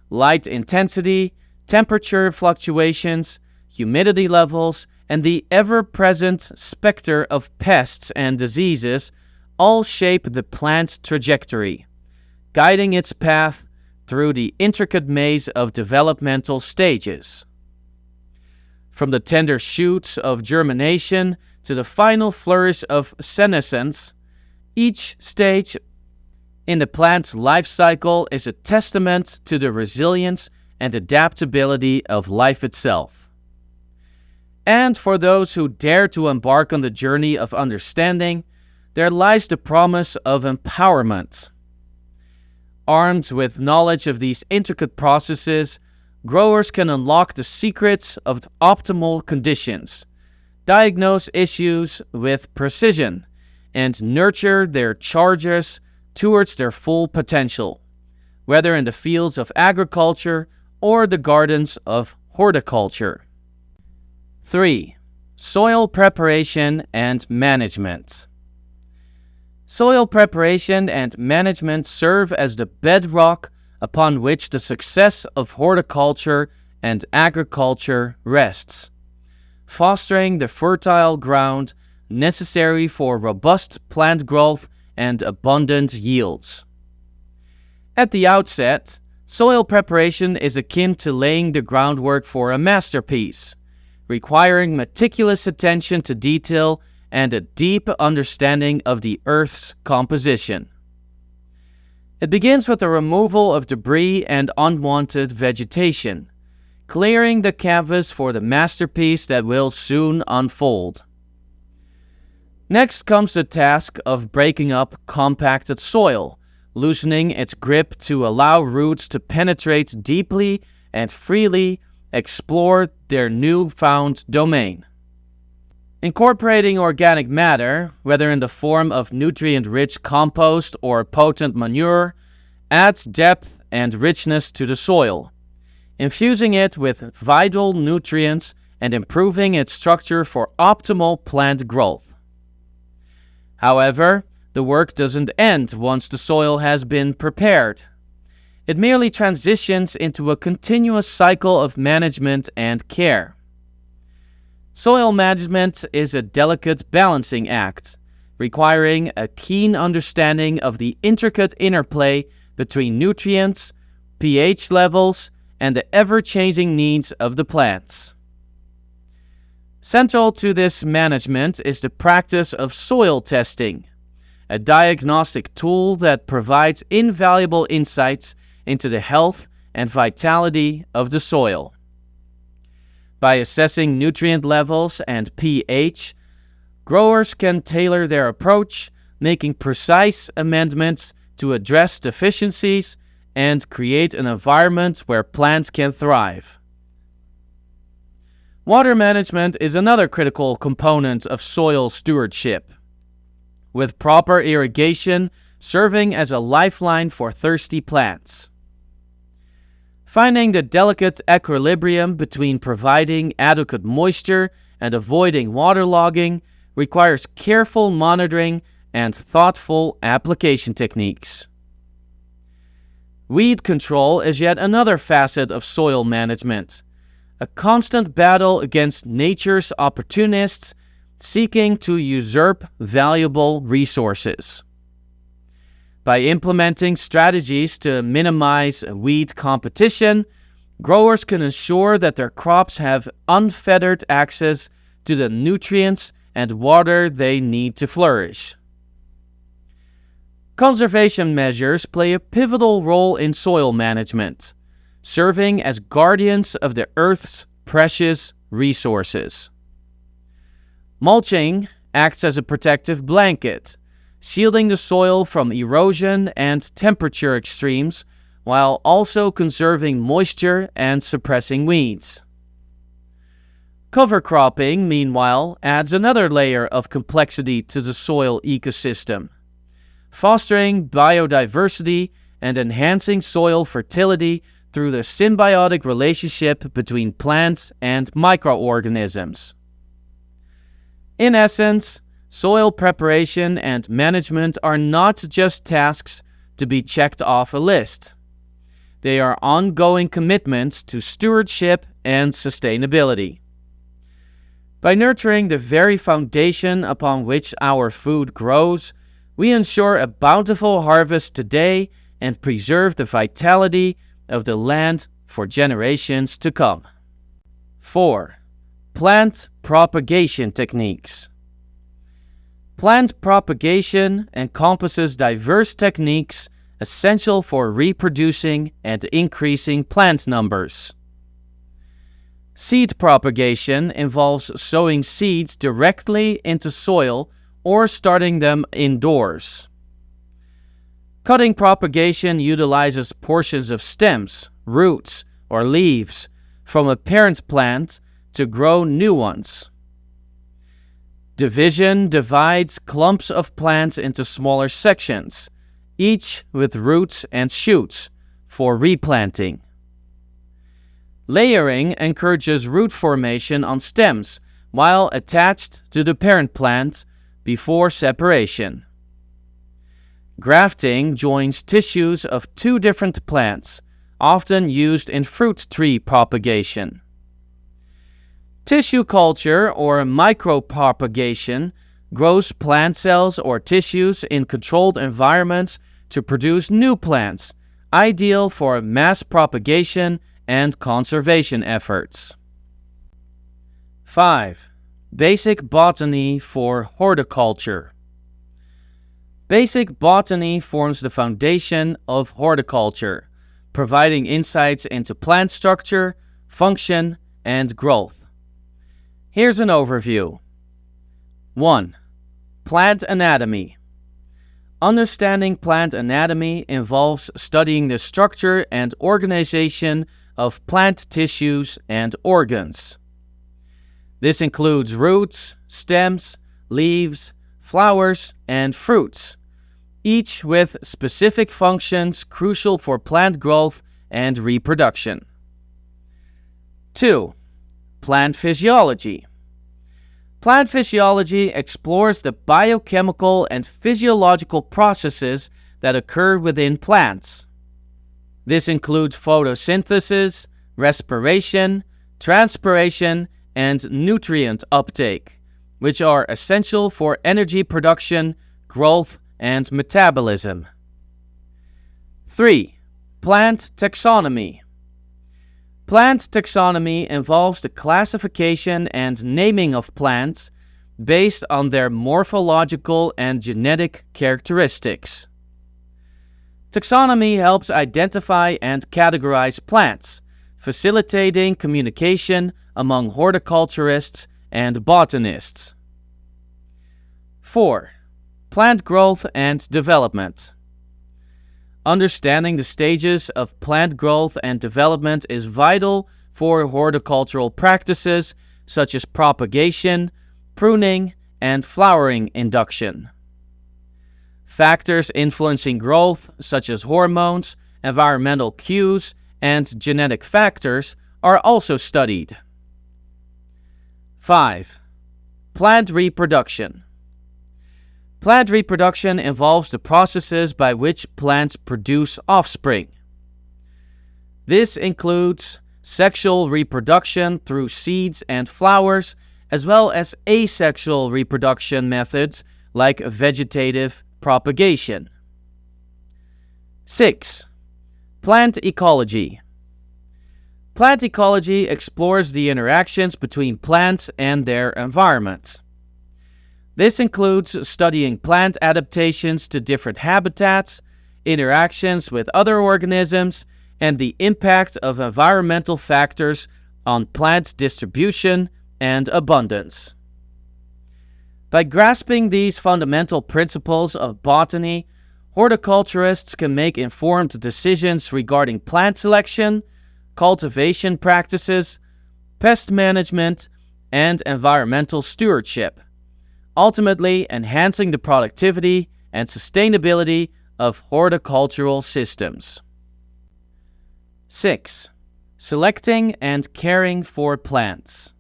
Light intensity, temperature fluctuations, humidity levels, and the ever-present specter of pests and diseases all shape the plant's trajectory, guiding its path through the intricate maze of developmental stages. From the tender shoots of germination to the final flourish of senescence, each stage in the plant's life cycle is a testament to the resilience and adaptability of life itself. And for those who dare to embark on the journey of understanding, there lies the promise of empowerment. Armed with knowledge of these intricate processes, growers can unlock the secrets of optimal conditions, diagnose issues with precision, and nurture their charges towards their full potential, whether in the fields of agriculture or the gardens of horticulture. 3. Soil preparation and management. Soil preparation and management serve as the bedrock upon which the success of horticulture and agriculture rests, fostering the fertile ground necessary for robust plant growth and abundant yields. At the outset, soil preparation is akin to laying the groundwork for a masterpiece, requiring meticulous attention to detail and a deep understanding of the earth's composition. It begins with the removal of debris and unwanted vegetation, clearing the canvas for the masterpiece that will soon unfold. Next comes the task of breaking up compacted soil, loosening its grip to allow roots to penetrate deeply and freely explore their newfound domain. Incorporating organic matter, whether in the form of nutrient-rich compost or potent manure, adds depth and richness to the soil, infusing it with vital nutrients and improving its structure for optimal plant growth. However, the work doesn't end once the soil has been prepared. It merely transitions into a continuous cycle of management and care. Soil management is a delicate balancing act, requiring a keen understanding of the intricate interplay between nutrients, pH levels, and the ever-changing needs of the plants. Central to this management is the practice of soil testing, a diagnostic tool that provides invaluable insights into the health and vitality of the soil. By assessing nutrient levels and pH, growers can tailor their approach, making precise amendments to address deficiencies and create an environment where plants can thrive. Water management is another critical component of soil stewardship, with proper irrigation serving as a lifeline for thirsty plants. Finding the delicate equilibrium between providing adequate moisture and avoiding waterlogging requires careful monitoring and thoughtful application techniques. Weed control is yet another facet of soil management, a constant battle against nature's opportunists seeking to usurp valuable resources. By implementing strategies to minimize weed competition, growers can ensure that their crops have unfettered access to the nutrients and water they need to flourish. Conservation measures play a pivotal role in soil management, serving as guardians of the Earth's precious resources. Mulching acts as a protective blanket, shielding the soil from erosion and temperature extremes, while also conserving moisture and suppressing weeds. Cover cropping, meanwhile, adds another layer of complexity to the soil ecosystem, fostering biodiversity and enhancing soil fertility through the symbiotic relationship between plants and microorganisms. In essence, soil preparation and management are not just tasks to be checked off a list. They are ongoing commitments to stewardship and sustainability. By nurturing the very foundation upon which our food grows, we ensure a bountiful harvest today and preserve the vitality of the land for generations to come. 4. Plant propagation techniques. Plant propagation encompasses diverse techniques essential for reproducing and increasing plant numbers. Seed propagation involves sowing seeds directly into soil or starting them indoors. Cutting propagation utilizes portions of stems, roots, or leaves from a parent plant to grow new ones. Division divides clumps of plants into smaller sections, each with roots and shoots, for replanting. Layering encourages root formation on stems while attached to the parent plant before separation. Grafting joins tissues of two different plants, often used in fruit tree propagation. Tissue culture or micropropagation grows plant cells or tissues in controlled environments to produce new plants, ideal for mass propagation and conservation efforts. 5. Basic botany for horticulture. Basic botany forms the foundation of horticulture, providing insights into plant structure, function, and growth. Here's an overview. 1. Plant anatomy. Understanding plant anatomy involves studying the structure and organization of plant tissues and organs. This includes roots, stems, leaves, flowers, and fruits, each with specific functions crucial for plant growth and reproduction. 2. Plant physiology. Plant physiology explores the biochemical and physiological processes that occur within plants. This includes photosynthesis, respiration, transpiration, and nutrient uptake, which are essential for energy production, growth, and metabolism. 3. Plant taxonomy. Plant taxonomy involves the classification and naming of plants based on their morphological and genetic characteristics. Taxonomy helps identify and categorize plants, facilitating communication among horticulturists and botanists. 4. Plant growth and development. Understanding the stages of plant growth and development is vital for horticultural practices such as propagation, pruning, and flowering induction. Factors influencing growth, such as hormones, environmental cues, and genetic factors, are also studied. 5. Plant reproduction. Plant reproduction involves the processes by which plants produce offspring. This includes sexual reproduction through seeds and flowers, as well as asexual reproduction methods like vegetative propagation. 6. Plant ecology. Plant ecology explores the interactions between plants and their environment. This includes studying plant adaptations to different habitats, interactions with other organisms, and the impact of environmental factors on plant distribution and abundance. By grasping these fundamental principles of botany, horticulturists can make informed decisions regarding plant selection, cultivation practices, pest management, and environmental stewardship, ultimately enhancing the productivity and sustainability of horticultural systems. 6. Selecting and caring for plants.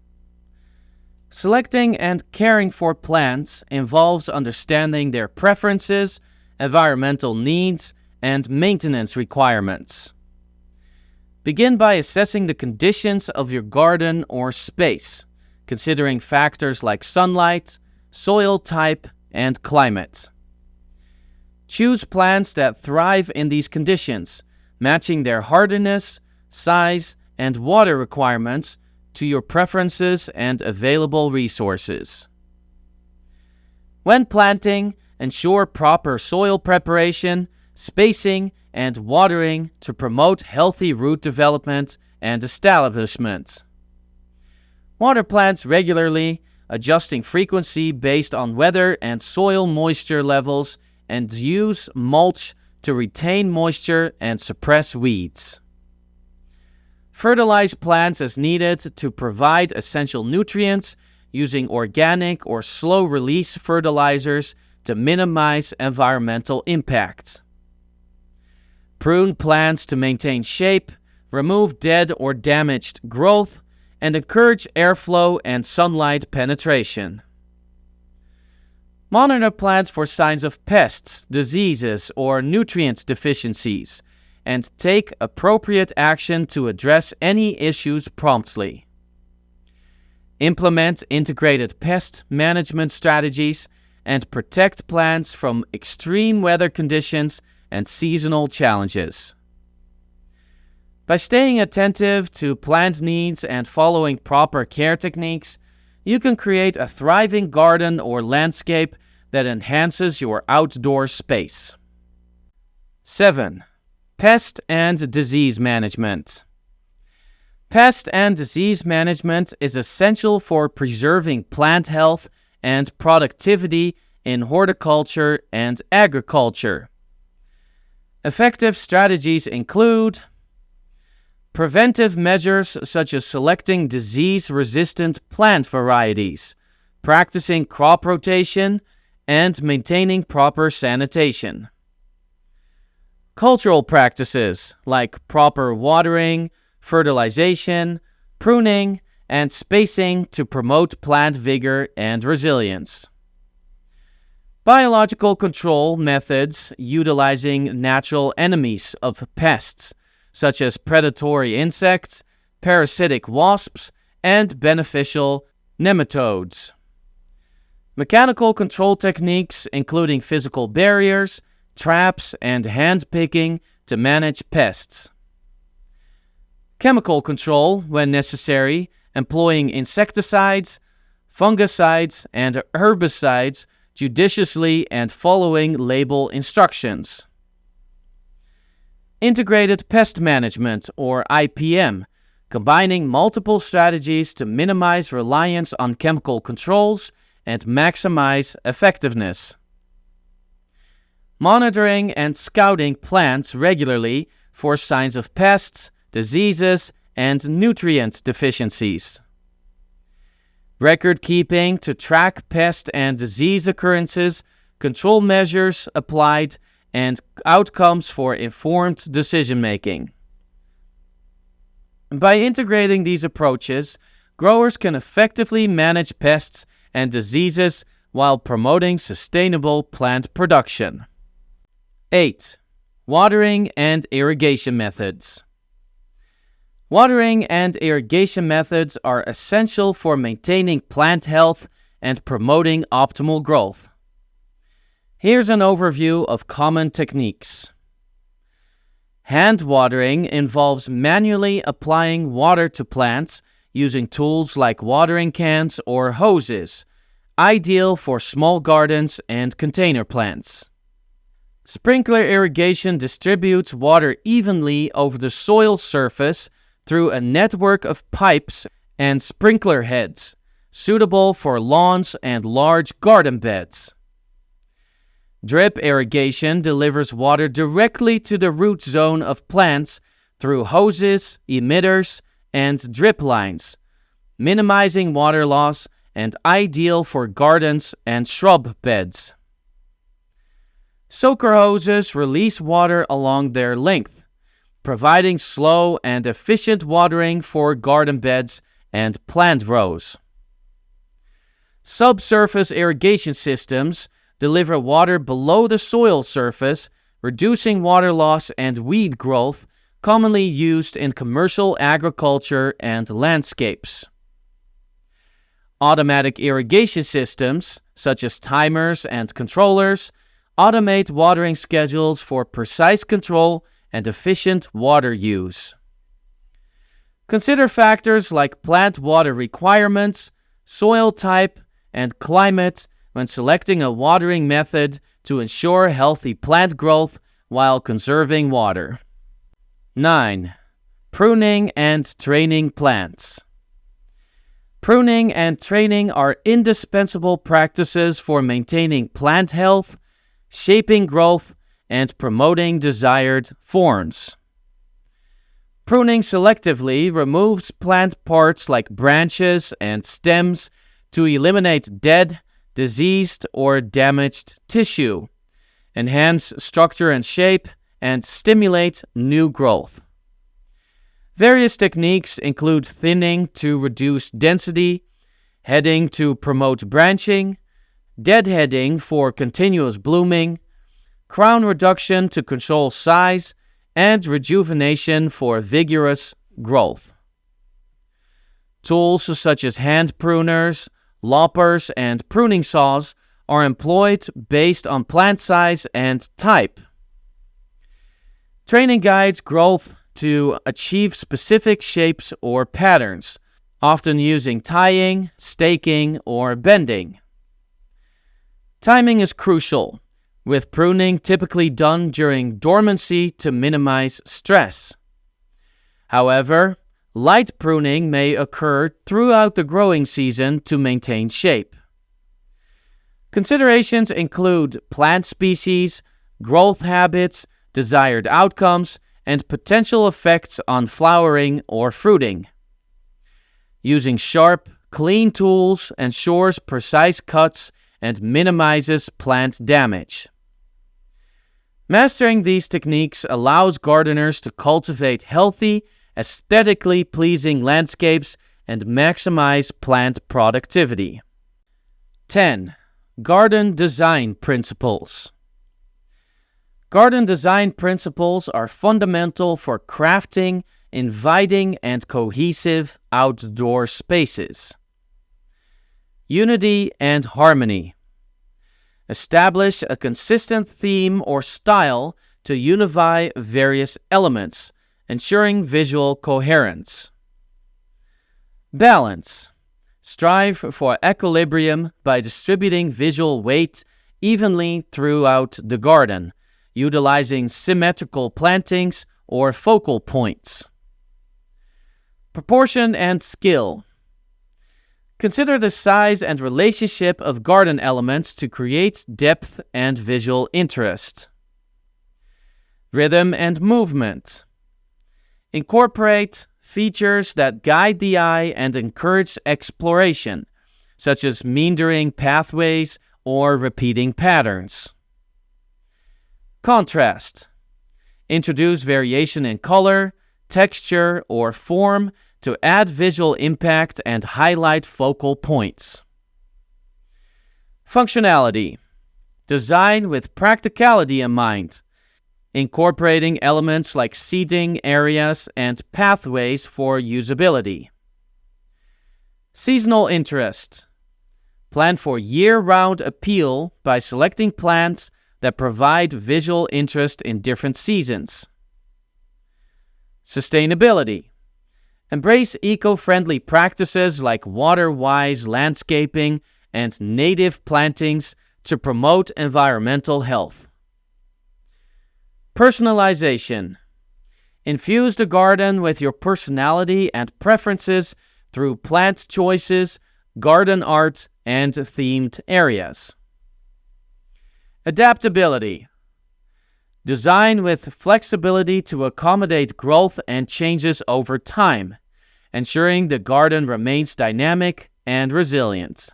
Selecting and caring for plants involves understanding their preferences, environmental needs, and maintenance requirements. Begin by assessing the conditions of your garden or space, considering factors like sunlight, soil type, and climate. Choose plants that thrive in these conditions, matching their hardiness, size, and water requirements to your preferences and available resources. When planting, ensure proper soil preparation, spacing, and watering to promote healthy root development and establishment. Water plants regularly, adjusting frequency based on weather and soil moisture levels, and use mulch to retain moisture and suppress weeds. Fertilize plants as needed to provide essential nutrients using organic or slow-release fertilizers to minimize environmental impact. Prune plants to maintain shape, remove dead or damaged growth, and encourage airflow and sunlight penetration. Monitor plants for signs of pests, diseases, or nutrient deficiencies, and take appropriate action to address any issues promptly. Implement integrated pest management strategies and protect plants from extreme weather conditions and seasonal challenges. By staying attentive to plant needs and following proper care techniques, you can create a thriving garden or landscape that enhances your outdoor space. 7. Pest and disease management. Pest and disease management is essential for preserving plant health and productivity in horticulture and agriculture. Effective strategies include preventive measures such as selecting disease-resistant plant varieties, practicing crop rotation, and maintaining proper sanitation. Cultural practices like proper watering, fertilization, pruning, and spacing to promote plant vigor and resilience. Biological control methods utilizing natural enemies of pests, such as predatory insects, parasitic wasps, and beneficial nematodes. Mechanical control techniques including physical barriers, traps, and hand-picking to manage pests. Chemical control, when necessary, employing insecticides, fungicides, and herbicides judiciously and following label instructions. Integrated pest management, or IPM, combining multiple strategies to minimize reliance on chemical controls and maximize effectiveness. Monitoring and scouting plants regularly for signs of pests, diseases, and nutrient deficiencies. Record keeping to track pest and disease occurrences, control measures applied, and outcomes for informed decision-making. By integrating these approaches, growers can effectively manage pests and diseases while promoting sustainable plant production. 8. Watering and irrigation methods. Watering and irrigation methods are essential for maintaining plant health and promoting optimal growth. Here's an overview of common techniques. Hand watering involves manually applying water to plants using tools like watering cans or hoses, ideal for small gardens and container plants. Sprinkler irrigation distributes water evenly over the soil surface through a network of pipes and sprinkler heads, suitable for lawns and large garden beds. Drip irrigation delivers water directly to the root zone of plants through hoses, emitters, and drip lines, minimizing water loss and ideal for gardens and shrub beds. Soaker hoses release water along their length, providing slow and efficient watering for garden beds and plant rows. Subsurface irrigation systems deliver water below the soil surface, reducing water loss and weed growth, commonly used in commercial agriculture and landscapes. Automatic irrigation systems, such as timers and controllers, automate watering schedules for precise control and efficient water use. Consider factors like plant water requirements, soil type, and climate when selecting a watering method to ensure healthy plant growth while conserving water. 9. Pruning and training plants. Pruning and training are indispensable practices for maintaining plant health, shaping growth, and promoting desired forms. Pruning selectively removes plant parts like branches and stems to eliminate dead, diseased, or damaged tissue, enhance structure and shape, and stimulate new growth. Various techniques include thinning to reduce density, heading to promote branching, deadheading for continuous blooming, crown reduction to control size, and rejuvenation for vigorous growth. Tools such as hand pruners, loppers, and pruning saws are employed based on plant size and type. Training guides growth to achieve specific shapes or patterns, often using tying, staking, or bending. Timing is crucial, with pruning typically done during dormancy to minimize stress. However, light pruning may occur throughout the growing season to maintain shape. Considerations include plant species, growth habits, desired outcomes, and potential effects on flowering or fruiting. Using sharp, clean tools ensures precise cuts and minimizes plant damage. Mastering these techniques allows gardeners to cultivate healthy, aesthetically pleasing landscapes and maximize plant productivity. 10. Garden design principles. Garden design principles are fundamental for crafting inviting and cohesive outdoor spaces. Unity and harmony. Establish a consistent theme or style to unify various elements, ensuring visual coherence. Balance. Strive for equilibrium by distributing visual weight evenly throughout the garden, utilizing symmetrical plantings or focal points. Proportion and skill. Consider the size and relationship of garden elements to create depth and visual interest. Rhythm and movement. Incorporate features that guide the eye and encourage exploration, such as meandering pathways or repeating patterns. Contrast. Introduce variation in color, texture, or form to add visual impact and highlight focal points. Functionality. Design with practicality in mind, incorporating elements like seating areas and pathways for usability. Seasonal interest. Plan for year-round appeal by selecting plants that provide visual interest in different seasons. Sustainability. Embrace eco-friendly practices like water-wise landscaping and native plantings to promote environmental health. Personalization. Infuse the garden with your personality and preferences through plant choices, garden art, and themed areas. Adaptability. Design with flexibility to accommodate growth and changes over time, ensuring the garden remains dynamic and resilient.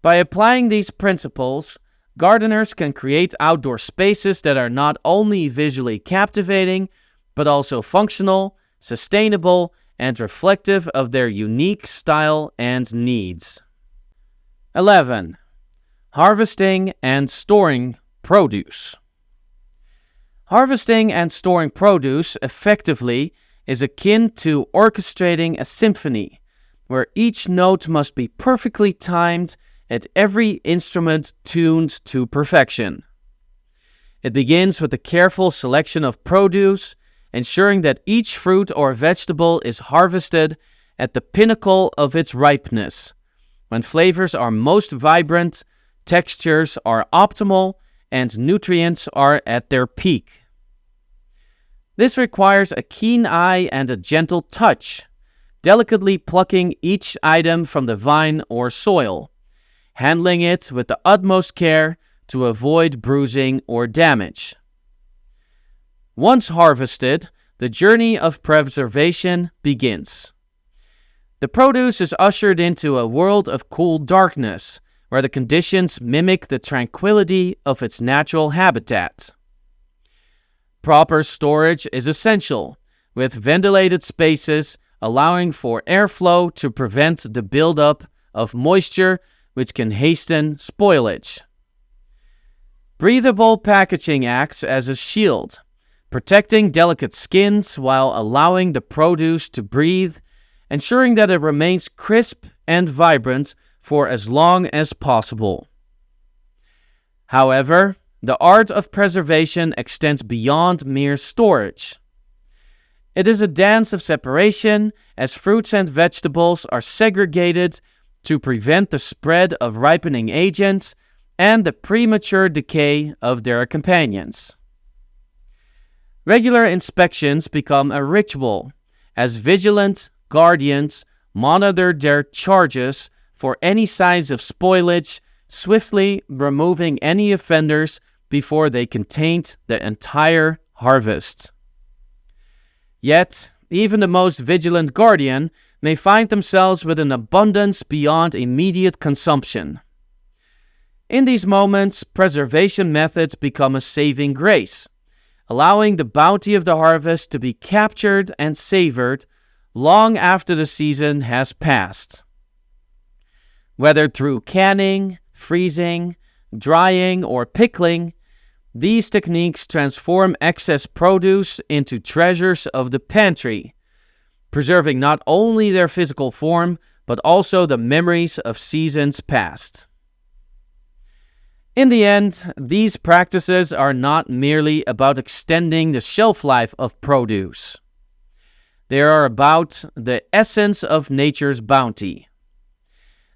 By applying these principles, gardeners can create outdoor spaces that are not only visually captivating, but also functional, sustainable, and reflective of their unique style and needs. 11. Harvesting and storing produce. Harvesting and storing produce effectively is akin to orchestrating a symphony, where each note must be perfectly timed and every instrument tuned to perfection. It begins with the careful selection of produce, ensuring that each fruit or vegetable is harvested at the pinnacle of its ripeness, when flavors are most vibrant, textures are optimal, and nutrients are at their peak. This requires a keen eye and a gentle touch, delicately plucking each item from the vine or soil, handling it with the utmost care to avoid bruising or damage. Once harvested, the journey of preservation begins. The produce is ushered into a world of cool darkness, where the conditions mimic the tranquility of its natural habitat. Proper storage is essential, with ventilated spaces allowing for airflow to prevent the buildup of moisture, which can hasten spoilage. Breathable packaging acts as a shield, protecting delicate skins while allowing the produce to breathe, ensuring that it remains crisp and vibrant for as long as possible. However, the art of preservation extends beyond mere storage. It is a dance of separation, as fruits and vegetables are segregated to prevent the spread of ripening agents and the premature decay of their companions. Regular inspections become a ritual, as vigilant guardians monitor their charges for any signs of spoilage, swiftly removing any offenders before they can taint the entire harvest. Yet, even the most vigilant guardian may find themselves with an abundance beyond immediate consumption. In these moments, preservation methods become a saving grace, allowing the bounty of the harvest to be captured and savored long after the season has passed. Whether through canning, freezing, drying, or pickling, these techniques transform excess produce into treasures of the pantry, preserving not only their physical form, but also the memories of seasons past. In the end, these practices are not merely about extending the shelf life of produce. They are about the essence of nature's bounty.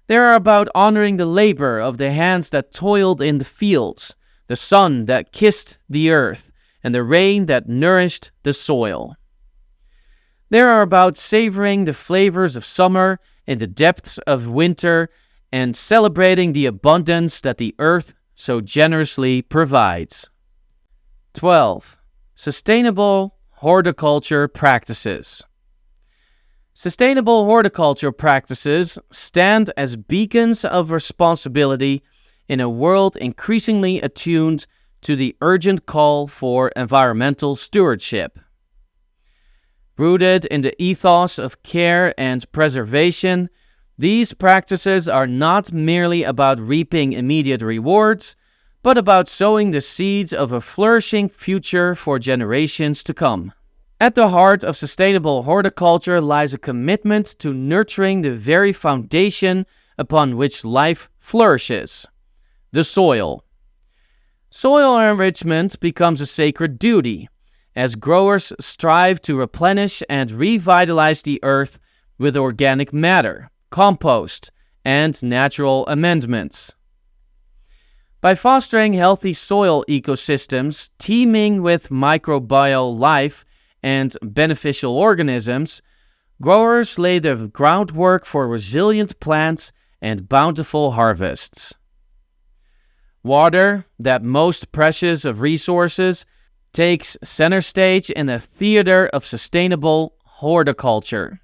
They are about honoring the labor of the hands that toiled in the fields, the sun that kissed the earth, and the rain that nourished the soil. They are about savoring the flavors of summer in the depths of winter and celebrating the abundance that the earth so generously provides. 12. Sustainable horticulture practices. Sustainable horticulture practices stand as beacons of responsibility in a world increasingly attuned to the urgent call for environmental stewardship. Rooted in the ethos of care and preservation, these practices are not merely about reaping immediate rewards, but about sowing the seeds of a flourishing future for generations to come. At the heart of sustainable horticulture lies a commitment to nurturing the very foundation upon which life flourishes, the soil. Soil enrichment becomes a sacred duty, as growers strive to replenish and revitalize the earth with organic matter, compost, and natural amendments. By fostering healthy soil ecosystems teeming with microbial life and beneficial organisms, growers lay the groundwork for resilient plants and bountiful harvests. Water, that most precious of resources, takes center stage in the theater of sustainable horticulture.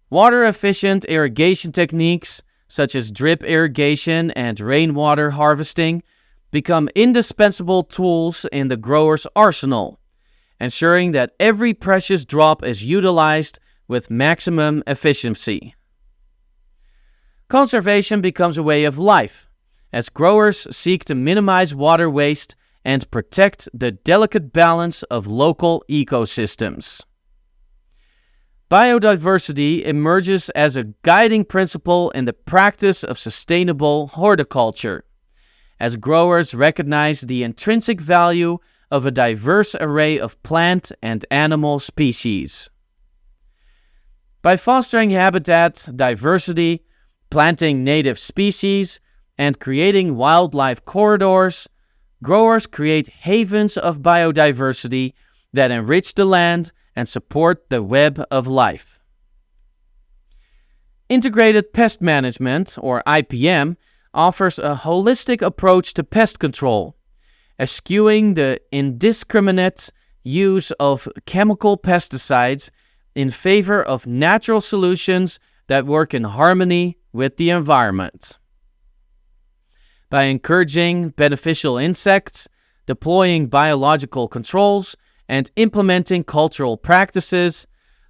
Water-efficient irrigation techniques, such as drip irrigation and rainwater harvesting, become indispensable tools in the grower's arsenal, ensuring that every precious drop is utilized with maximum efficiency. Conservation becomes a way of life, as growers seek to minimize water waste and protect the delicate balance of local ecosystems. Biodiversity emerges as a guiding principle in the practice of sustainable horticulture, as growers recognize the intrinsic value of a diverse array of plant and animal species. By fostering habitat diversity, planting native species, and creating wildlife corridors, growers create havens of biodiversity that enrich the land and support the web of life. Integrated Pest Management, or IPM, offers a holistic approach to pest control, eschewing the indiscriminate use of chemical pesticides in favor of natural solutions that work in harmony with the environment. By encouraging beneficial insects, deploying biological controls, and implementing cultural practices,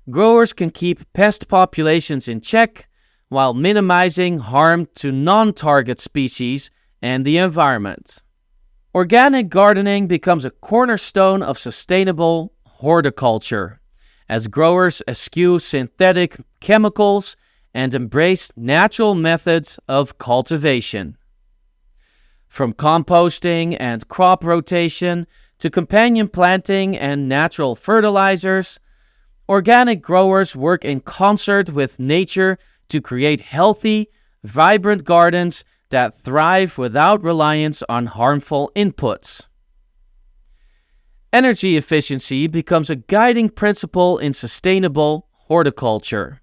growers can keep pest populations in check while minimizing harm to non-target species and the environment. Organic gardening becomes a cornerstone of sustainable horticulture, as growers eschew synthetic chemicals and embrace natural methods of cultivation. From composting and crop rotation to companion planting and natural fertilizers, organic growers work in concert with nature to create healthy, vibrant gardens that thrive without reliance on harmful inputs. Energy efficiency becomes a guiding principle in sustainable horticulture,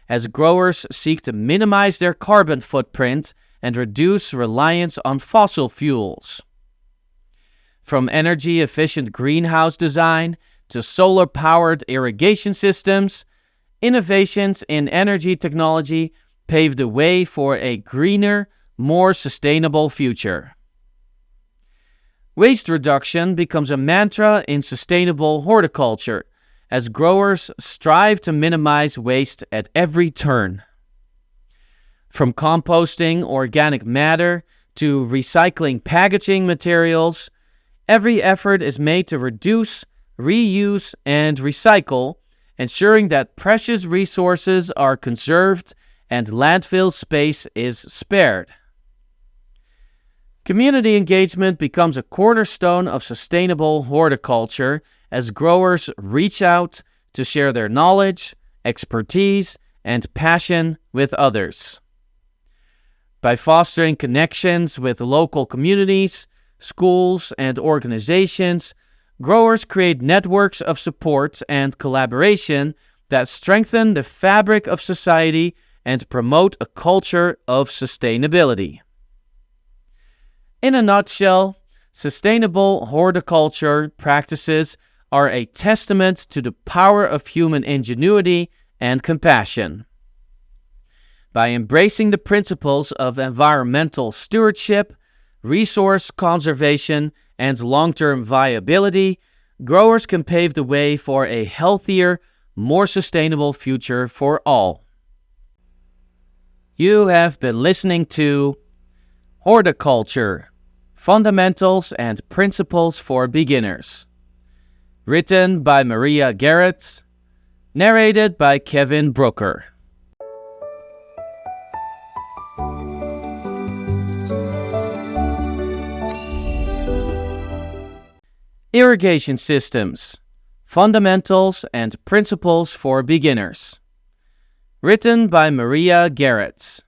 as growers seek to minimize their carbon footprint and reduce reliance on fossil fuels. From energy-efficient greenhouse design to solar-powered irrigation systems, innovations in energy technology pave the way for a greener, more sustainable future. Waste reduction becomes a mantra in sustainable horticulture, as growers strive to minimize waste at every turn. From composting organic matter to recycling packaging materials, every effort is made to reduce, reuse, and recycle, ensuring that precious resources are conserved and landfill space is spared. Community engagement becomes a cornerstone of sustainable horticulture as growers reach out to share their knowledge, expertise, and passion with others. By fostering connections with local communities, schools, and organizations, growers create networks of support and collaboration that strengthen the fabric of society and promote a culture of sustainability. In a nutshell, sustainable horticulture practices are a testament to the power of human ingenuity and compassion. By embracing the principles of environmental stewardship, resource conservation, and long-term viability, growers can pave the way for a healthier, more sustainable future for all. You have been listening to Horticulture: Fundamentals and Principles for Beginners, written by Maria Garrett, narrated by Kevin Brooker. Irrigation Systems: Fundamentals and Principles for Beginners, written by Maria Garrett,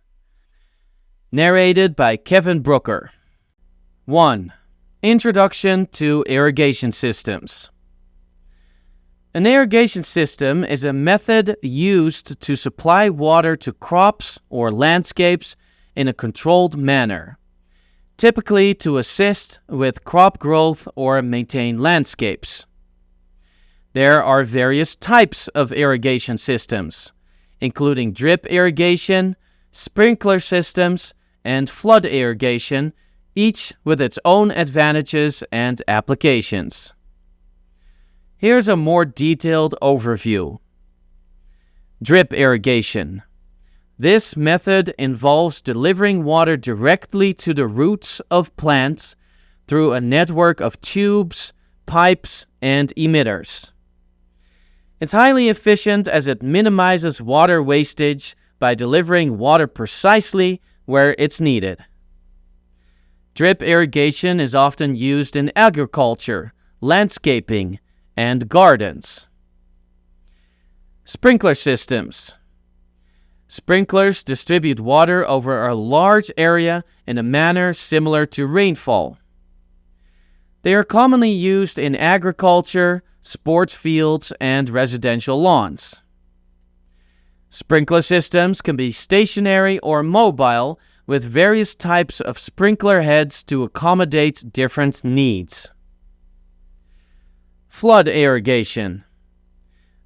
narrated by Kevin Brooker. 1. Introduction to Irrigation Systems. An irrigation system is a method used to supply water to crops or landscapes in a controlled manner, typically to assist with crop growth or maintain landscapes. There are various types of irrigation systems, including drip irrigation, sprinkler systems, and flood irrigation, each with its own advantages and applications. Here's a more detailed overview. Drip irrigation. This method involves delivering water directly to the roots of plants through a network of tubes, pipes, and emitters. It's highly efficient as it minimizes water wastage by delivering water precisely where it's needed. Drip irrigation is often used in agriculture, landscaping, and gardens. Sprinkler systems. Sprinklers distribute water over a large area in a manner similar to rainfall. They are commonly used in agriculture, sports fields, and residential lawns. Sprinkler systems can be stationary or mobile, with various types of sprinkler heads to accommodate different needs. Flood irrigation.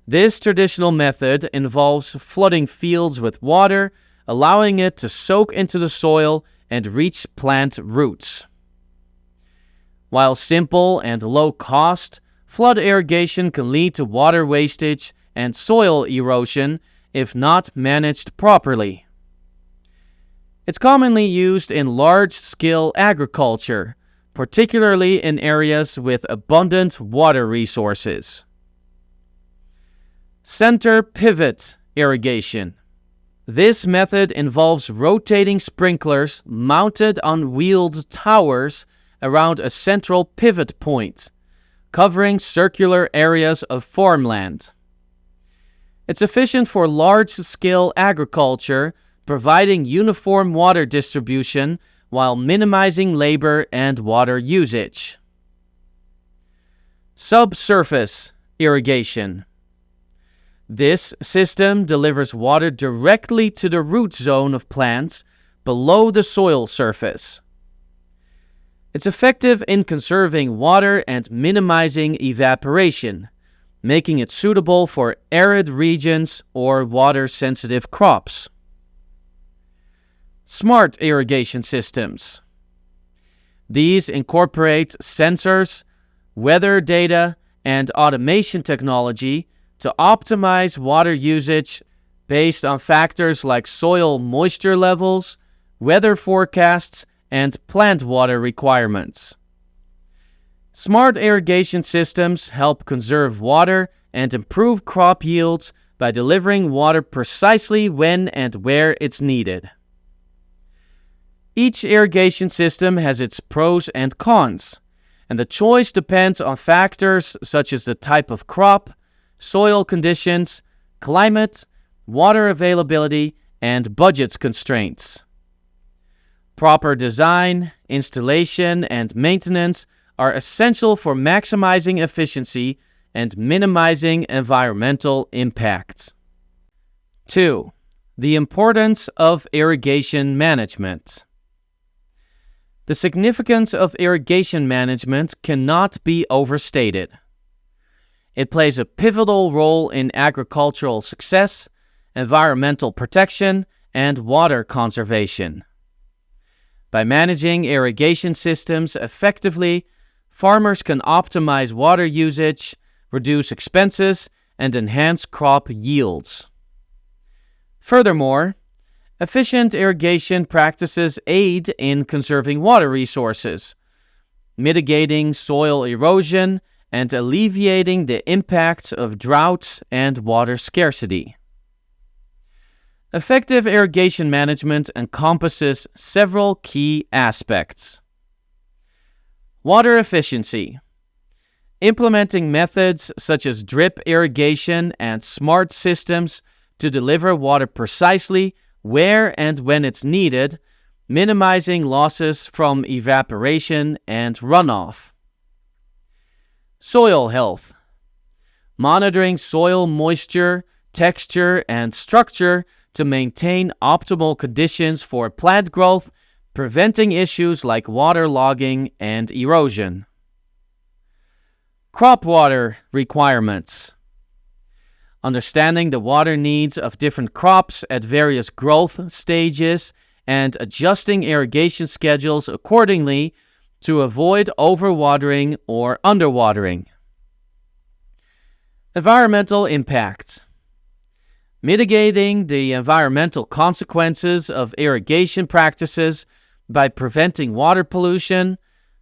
This traditional method involves flooding fields with water, allowing it to soak into the soil and reach plant roots. While simple and low cost, flood irrigation can lead to water wastage and soil erosion if not managed properly. It's commonly used in large-scale agriculture, particularly in areas with abundant water resources. Center pivot irrigation. This method involves rotating sprinklers mounted on wheeled towers around a central pivot point, covering circular areas of farmland. It's efficient for large-scale agriculture, providing uniform water distribution while minimizing labor and water usage. Subsurface irrigation. This system delivers water directly to the root zone of plants below the soil surface. It's effective in conserving water and minimizing evaporation, making it suitable for arid regions or water-sensitive crops. Smart irrigation systems. These incorporate sensors, weather data, and automation technology to optimize water usage based on factors like soil moisture levels, weather forecasts, and plant water requirements. Smart irrigation systems help conserve water and improve crop yields by delivering water precisely when and where it's needed. Each irrigation system has its pros and cons, and the choice depends on factors such as the type of crop, soil conditions, climate, water availability, and budget constraints. Proper design, installation, and maintenance are essential for maximizing efficiency and minimizing environmental impact. 2. The importance of irrigation management. The significance of irrigation management cannot be overstated. It plays a pivotal role in agricultural success, environmental protection, and water conservation. By managing irrigation systems effectively, farmers can optimize water usage, reduce expenses, and enhance crop yields. Furthermore, efficient irrigation practices aid in conserving water resources, mitigating soil erosion, and alleviating the impacts of droughts and water scarcity. Effective irrigation management encompasses several key aspects. Water efficiency. Implementing methods such as drip irrigation and smart systems to deliver water precisely where and when it's needed, minimizing losses from evaporation and runoff. Soil health. monitoring soil moisture, texture, and structure to maintain optimal conditions for plant growth, preventing issues like waterlogging and erosion. Crop water requirements. Understanding the water needs of different crops at various growth stages and adjusting irrigation schedules accordingly to avoid overwatering or underwatering. Environmental impact. Mitigating the environmental consequences of irrigation practices by preventing water pollution,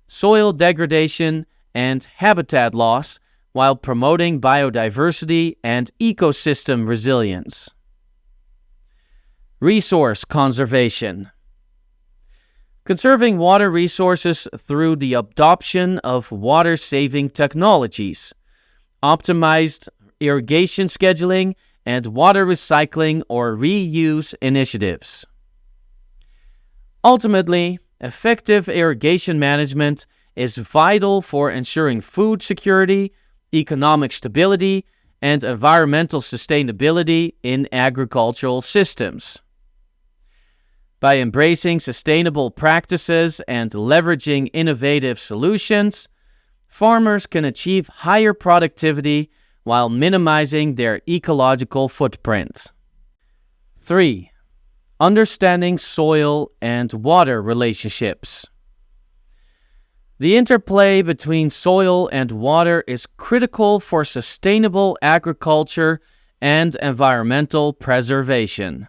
soil degradation, and habitat loss while promoting biodiversity and ecosystem resilience. Resource conservation. Conserving water resources through the adoption of water-saving technologies, optimized irrigation scheduling, and water recycling or reuse initiatives. Ultimately, effective irrigation management is vital for ensuring food security, economic stability, and environmental sustainability in agricultural systems. By embracing sustainable practices and leveraging innovative solutions, farmers can achieve higher productivity while minimizing their ecological footprint. 3. Understanding soil and water relationships. The interplay between soil and water is critical for sustainable agriculture and environmental preservation.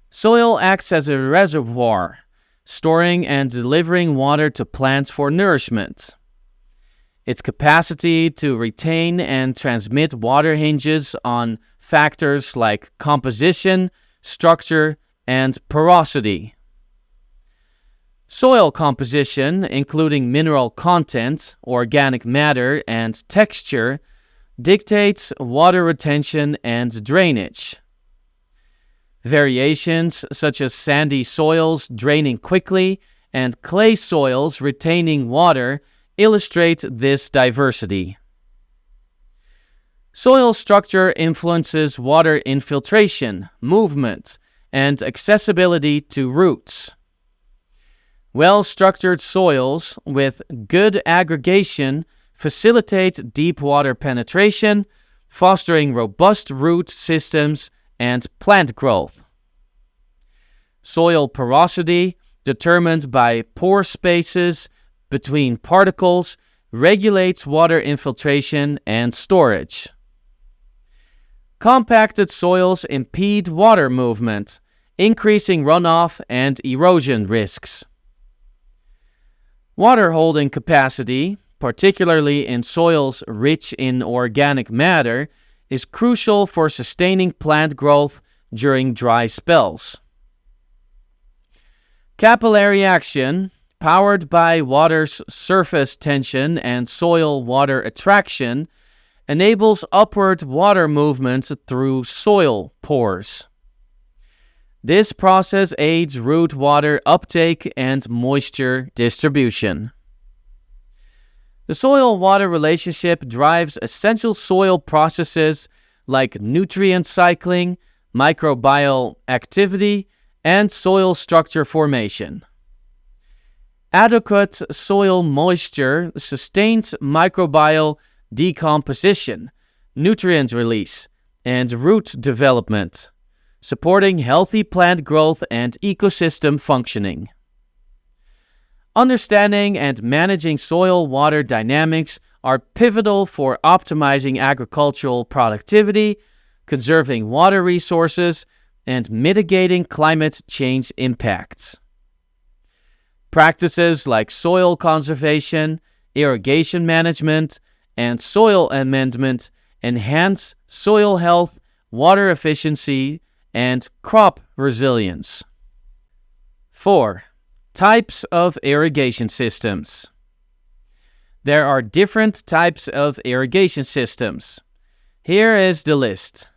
Soil acts as a reservoir, storing and delivering water to plants for nourishment. Its capacity to retain and transmit water hinges on factors like composition, structure, and porosity. Soil composition, including mineral content, organic matter, and texture, dictates water retention and drainage. Variations such as sandy soils draining quickly and clay soils retaining water illustrate this diversity. Soil structure influences water infiltration, movement, and accessibility to roots. Well-structured soils with good aggregation facilitate deep water penetration, fostering robust root systems and plant growth. Soil porosity, determined by pore spaces between particles, regulates water infiltration and storage. Compacted soils impede water movement, increasing runoff and erosion risks. Water holding capacity, particularly in soils rich in organic matter, is crucial for sustaining plant growth during dry spells. Capillary action, powered by water's surface tension and soil water attraction, enables upward water movement through soil pores. This process aids root water uptake and moisture distribution. The soil-water relationship drives essential soil processes like nutrient cycling, microbial activity, and soil structure formation. Adequate soil moisture sustains microbial decomposition, nutrient release, and root development, supporting healthy plant growth and ecosystem functioning. Understanding and managing soil-water dynamics are pivotal for optimizing agricultural productivity, conserving water resources, and mitigating climate change impacts. Practices like soil conservation, irrigation management, and soil amendment enhance soil health, water efficiency, and crop resilience. 4. Types of irrigation systems. There are different types of irrigation systems. Here is the list.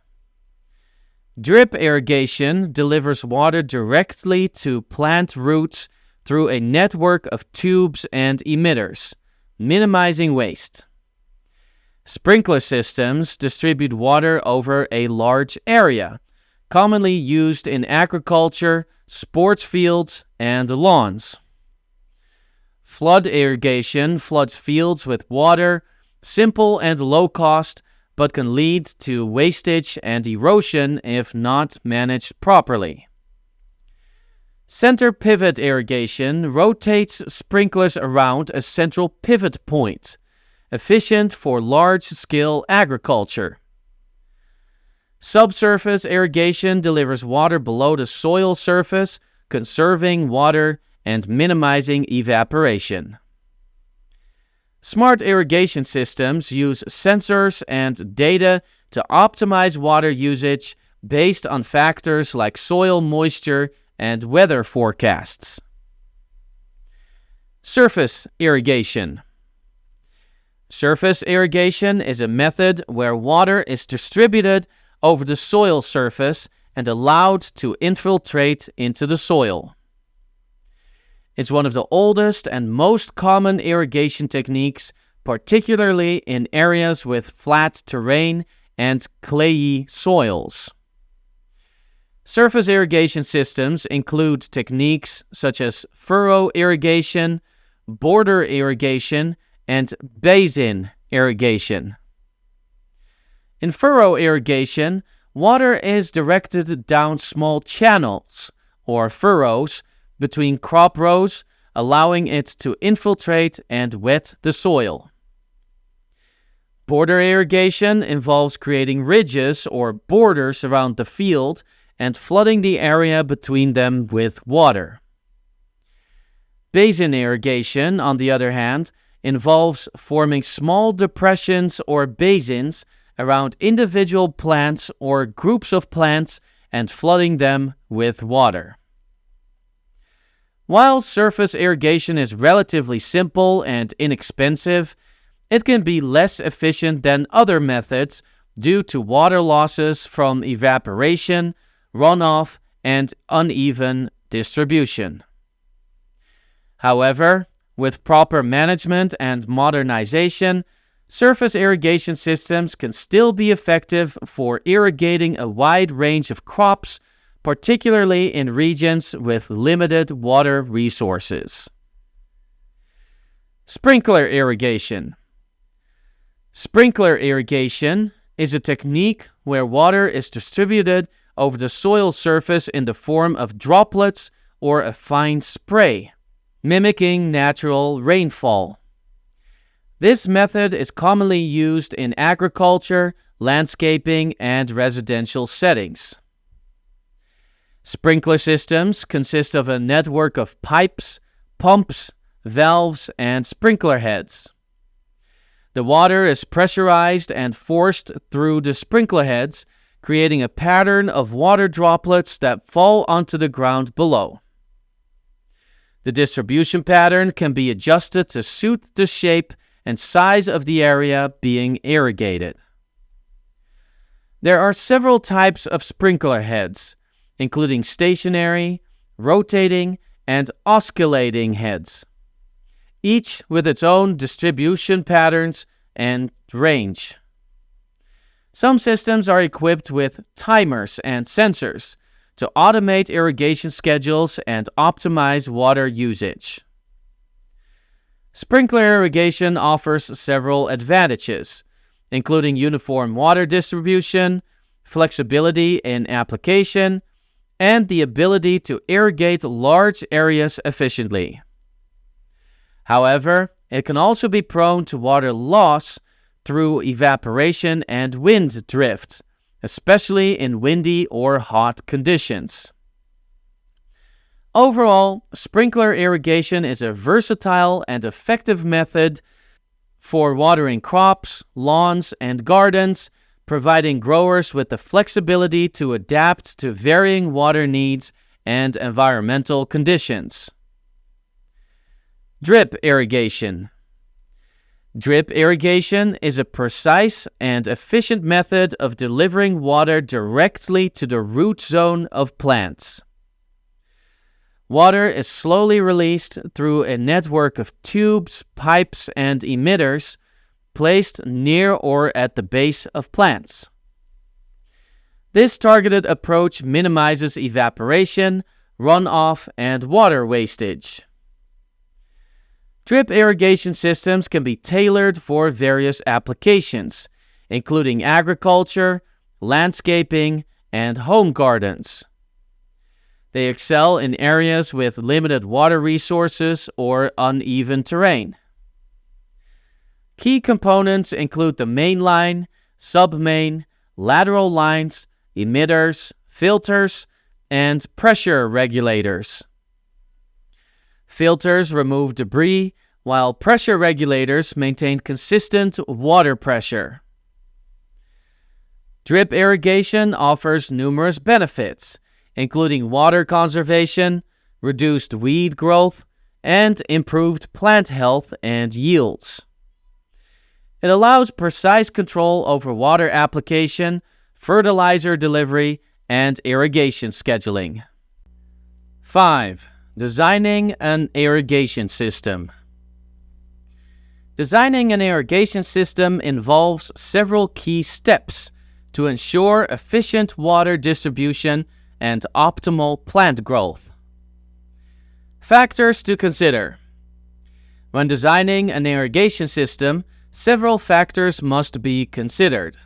Drip irrigation delivers water directly to plant roots through a network of tubes and emitters, minimizing waste. Sprinkler systems distribute water over a large area, commonly used in agriculture, sports fields, and lawns. Flood irrigation floods fields with water, simple and low cost, but can lead to wastage and erosion if not managed properly. Center pivot irrigation rotates sprinklers around a central pivot point, efficient for large-scale agriculture. Subsurface irrigation delivers water below the soil surface, conserving water and minimizing evaporation. Smart irrigation systems use sensors and data to optimize water usage based on factors like soil moisture and weather forecasts. Surface irrigation. Surface irrigation is a method where water is distributed over the soil surface and allowed to infiltrate into the soil. It's one of the oldest and most common irrigation techniques, particularly in areas with flat terrain and clayey soils. Surface irrigation systems include techniques such as furrow irrigation, border irrigation, and basin irrigation. In furrow irrigation, water is directed down small channels, or furrows, between crop rows, allowing it to infiltrate and wet the soil. Border irrigation involves creating ridges or borders around the field and flooding the area between them with water. Basin irrigation, on the other hand, involves forming small depressions or basins around individual plants or groups of plants and flooding them with water. While surface irrigation is relatively simple and inexpensive, it can be less efficient than other methods due to water losses from evaporation, runoff, and uneven distribution. However, with proper management and modernization, surface irrigation systems can still be effective for irrigating a wide range of crops, particularly in regions with limited water resources. Sprinkler irrigation. Sprinkler irrigation is a technique where water is distributed over the soil surface in the form of droplets or a fine spray, mimicking natural rainfall. This method is commonly used in agriculture, landscaping, and residential settings. Sprinkler systems consist of a network of pipes, pumps, valves, and sprinkler heads. The water is pressurized and forced through the sprinkler heads, creating a pattern of water droplets that fall onto the ground below. The distribution pattern can be adjusted to suit the shape and size of the area being irrigated. There are several types of sprinkler heads, including stationary, rotating, and oscillating heads, each with its own distribution patterns and range. Some systems are equipped with timers and sensors to automate irrigation schedules and optimize water usage. Sprinkler irrigation offers several advantages, including uniform water distribution, flexibility in application, and the ability to irrigate large areas efficiently. However, it can also be prone to water loss through evaporation and wind drift, especially in windy or hot conditions. Overall, sprinkler irrigation is a versatile and effective method for watering crops, lawns, and gardens, providing growers with the flexibility to adapt to varying water needs and environmental conditions. Drip irrigation. Drip irrigation is a precise and efficient method of delivering water directly to the root zone of plants. Water is slowly released through a network of tubes, pipes, and emitters, placed near or at the base of plants. This targeted approach minimizes evaporation, runoff, and water wastage. Drip irrigation systems can be tailored for various applications, including agriculture, landscaping, and home gardens. They excel in areas with limited water resources or uneven terrain. Key components include the main line, sub-main, lateral lines, emitters, filters, and pressure regulators. Filters remove debris, while pressure regulators maintain consistent water pressure. Drip irrigation offers numerous benefits, including water conservation, reduced weed growth, and improved plant health and yields. It allows precise control over water application, fertilizer delivery, and irrigation scheduling. 5. Designing an irrigation system. Designing an irrigation system involves several key steps to ensure efficient water distribution and optimal plant growth. Factors to consider. When designing an irrigation system, several factors must be considered.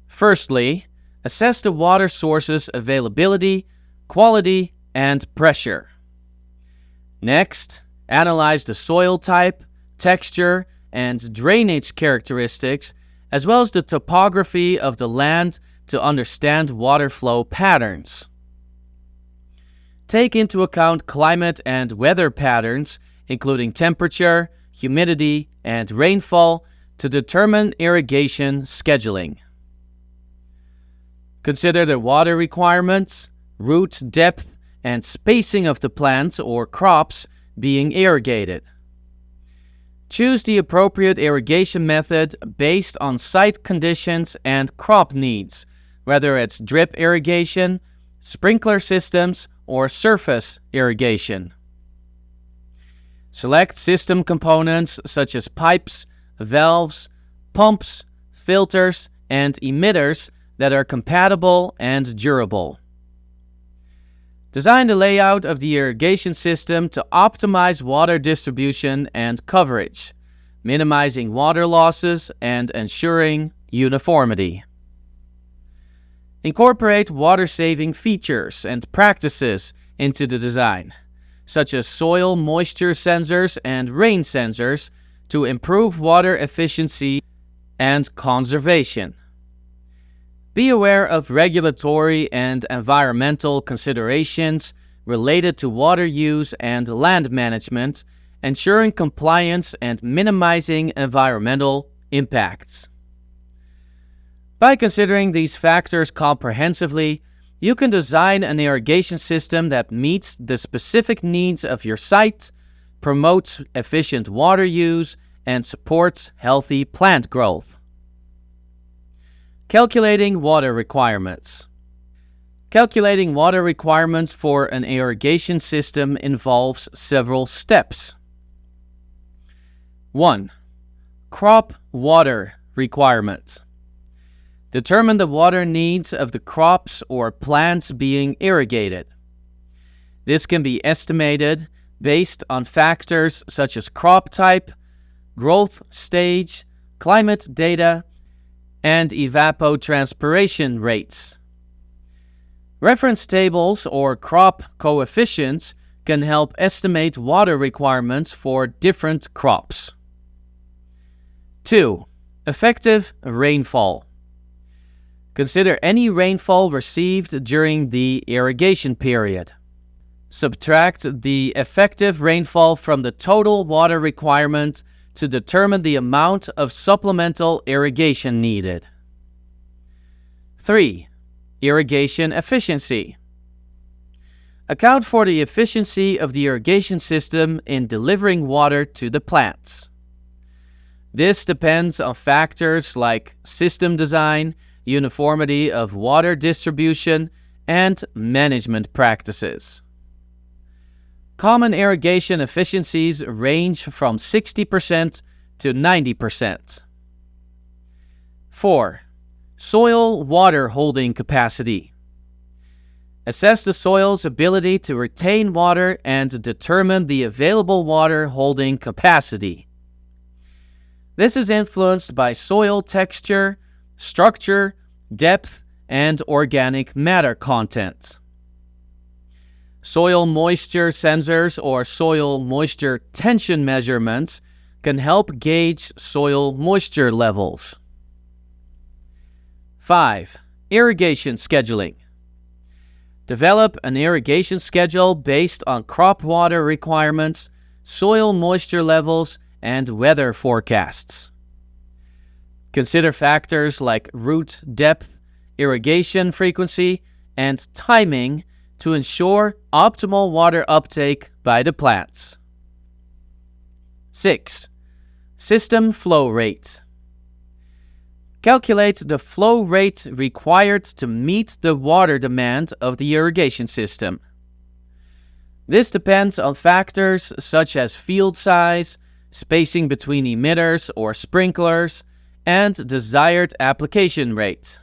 Firstly, assess the water source's availability, quality, and pressure. Next, analyze the soil type, texture, and drainage characteristics, as well as the topography of the land to understand water flow patterns. Take into account climate and weather patterns, including temperature, humidity, and rainfall, to determine irrigation scheduling. Consider the water requirements, root depth, and spacing of the plants or crops being irrigated. Choose the appropriate irrigation method based on site conditions and crop needs, whether it's drip irrigation, sprinkler systems, or surface irrigation. Select system components such as pipes, valves, pumps, filters, and emitters that are compatible and durable. Design the layout of the irrigation system to optimize water distribution and coverage, minimizing water losses and ensuring uniformity. Incorporate water-saving features and practices into the design, such as soil moisture sensors and rain sensors, to improve water efficiency and conservation. Be aware of regulatory and environmental considerations related to water use and land management, ensuring compliance and minimizing environmental impacts. By considering these factors comprehensively, you can design an irrigation system that meets the specific needs of your site, promotes efficient water use, and supports healthy plant growth. Calculating water requirements. Calculating water requirements for an irrigation system involves several steps. 1. Crop water requirements. Determine the water needs of the crops or plants being irrigated. This can be estimated based on factors such as crop type, growth stage, climate data, and evapotranspiration rates. Reference tables or crop coefficients can help estimate water requirements for different crops. 2. Effective rainfall. Consider any rainfall received during the irrigation period. Subtract the effective rainfall from the total water requirement to determine the amount of supplemental irrigation needed. 3. Irrigation efficiency. Account for the efficiency of the irrigation system in delivering water to the plants. This depends on factors like system design, uniformity of water distribution, and management practices. Common irrigation efficiencies range from 60% to 90%. 4. Soil water holding capacity. Assess the soil's ability to retain water and determine the available water holding capacity. This is influenced by soil texture, structure, depth, and organic matter content. Soil moisture sensors or soil moisture tension measurements can help gauge soil moisture levels. 5. Irrigation scheduling. Develop an irrigation schedule based on crop water requirements, soil moisture levels, and weather forecasts. Consider factors like root depth, irrigation frequency, and timing to ensure optimal water uptake by the plants. 6. System flow rate. Calculate the flow rate required to meet the water demand of the irrigation system. This depends on factors such as field size, spacing between emitters or sprinklers, and desired application rate.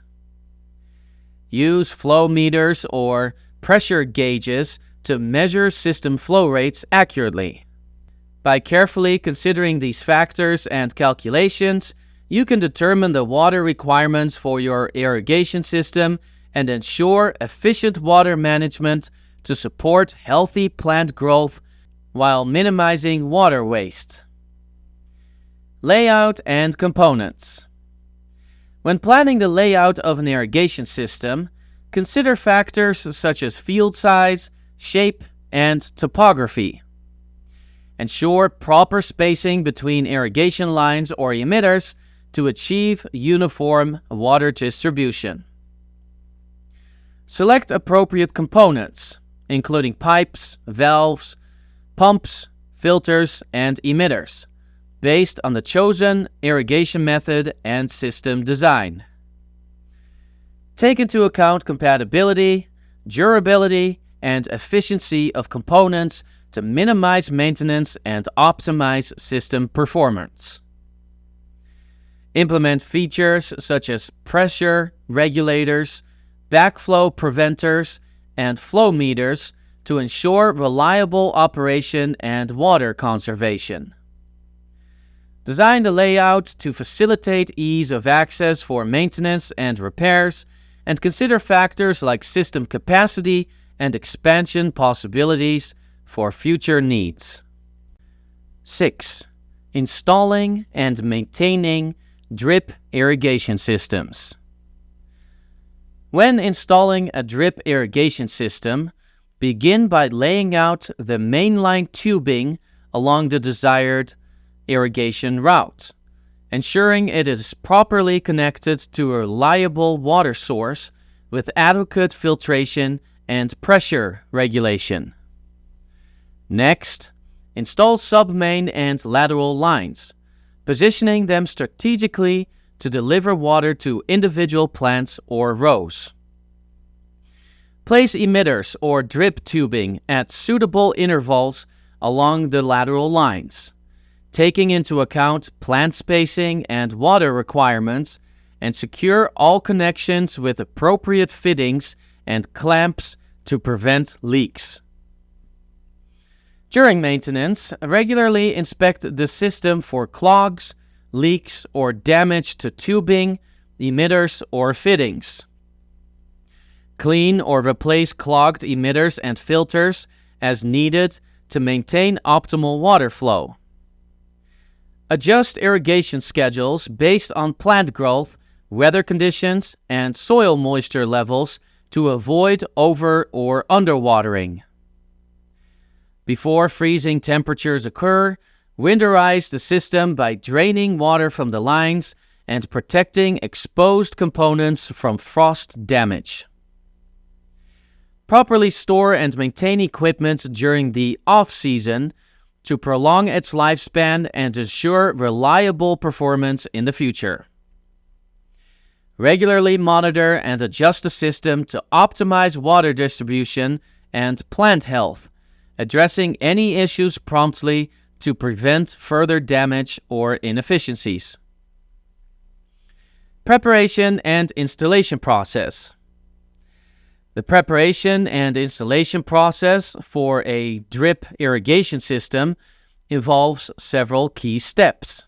Use flow meters or pressure gauges to measure system flow rates accurately. By carefully considering these factors and calculations, you can determine the water requirements for your irrigation system and ensure efficient water management to support healthy plant growth while minimizing water waste. Layout and components. When planning the layout of an irrigation system, consider factors such as field size, shape, and topography. Ensure proper spacing between irrigation lines or emitters to achieve uniform water distribution. Select appropriate components, including pipes, valves, pumps, filters, and emitters, based on the chosen irrigation method and system design. Take into account compatibility, durability, and efficiency of components to minimize maintenance and optimize system performance. Implement features such as pressure regulators, backflow preventers, and flow meters to ensure reliable operation and water conservation. Design the layout to facilitate ease of access for maintenance and repairs, and consider factors like system capacity and expansion possibilities for future needs. 6. Installing and maintaining drip irrigation systems. When installing a drip irrigation system, begin by laying out the mainline tubing along the desired irrigation route, ensuring it is properly connected to a reliable water source with adequate filtration and pressure regulation. Next, install submain and lateral lines, positioning them strategically to deliver water to individual plants or rows. Place emitters or drip tubing at suitable intervals along the lateral lines, taking into account plant spacing and water requirements, and secure all connections with appropriate fittings and clamps to prevent leaks. During maintenance, regularly inspect the system for clogs, leaks, or damage to tubing, emitters, or fittings. Clean or replace clogged emitters and filters as needed to maintain optimal water flow. Adjust irrigation schedules based on plant growth, weather conditions, and soil moisture levels to avoid over- or underwatering. Before freezing temperatures occur, winterize the system by draining water from the lines and protecting exposed components from frost damage. Properly store and maintain equipment during the off-season to prolong its lifespan and ensure reliable performance in the future. Regularly monitor and adjust the system to optimize water distribution and plant health, addressing any issues promptly to prevent further damage or inefficiencies. Preparation and installation process. The preparation and installation process for a drip irrigation system involves several key steps.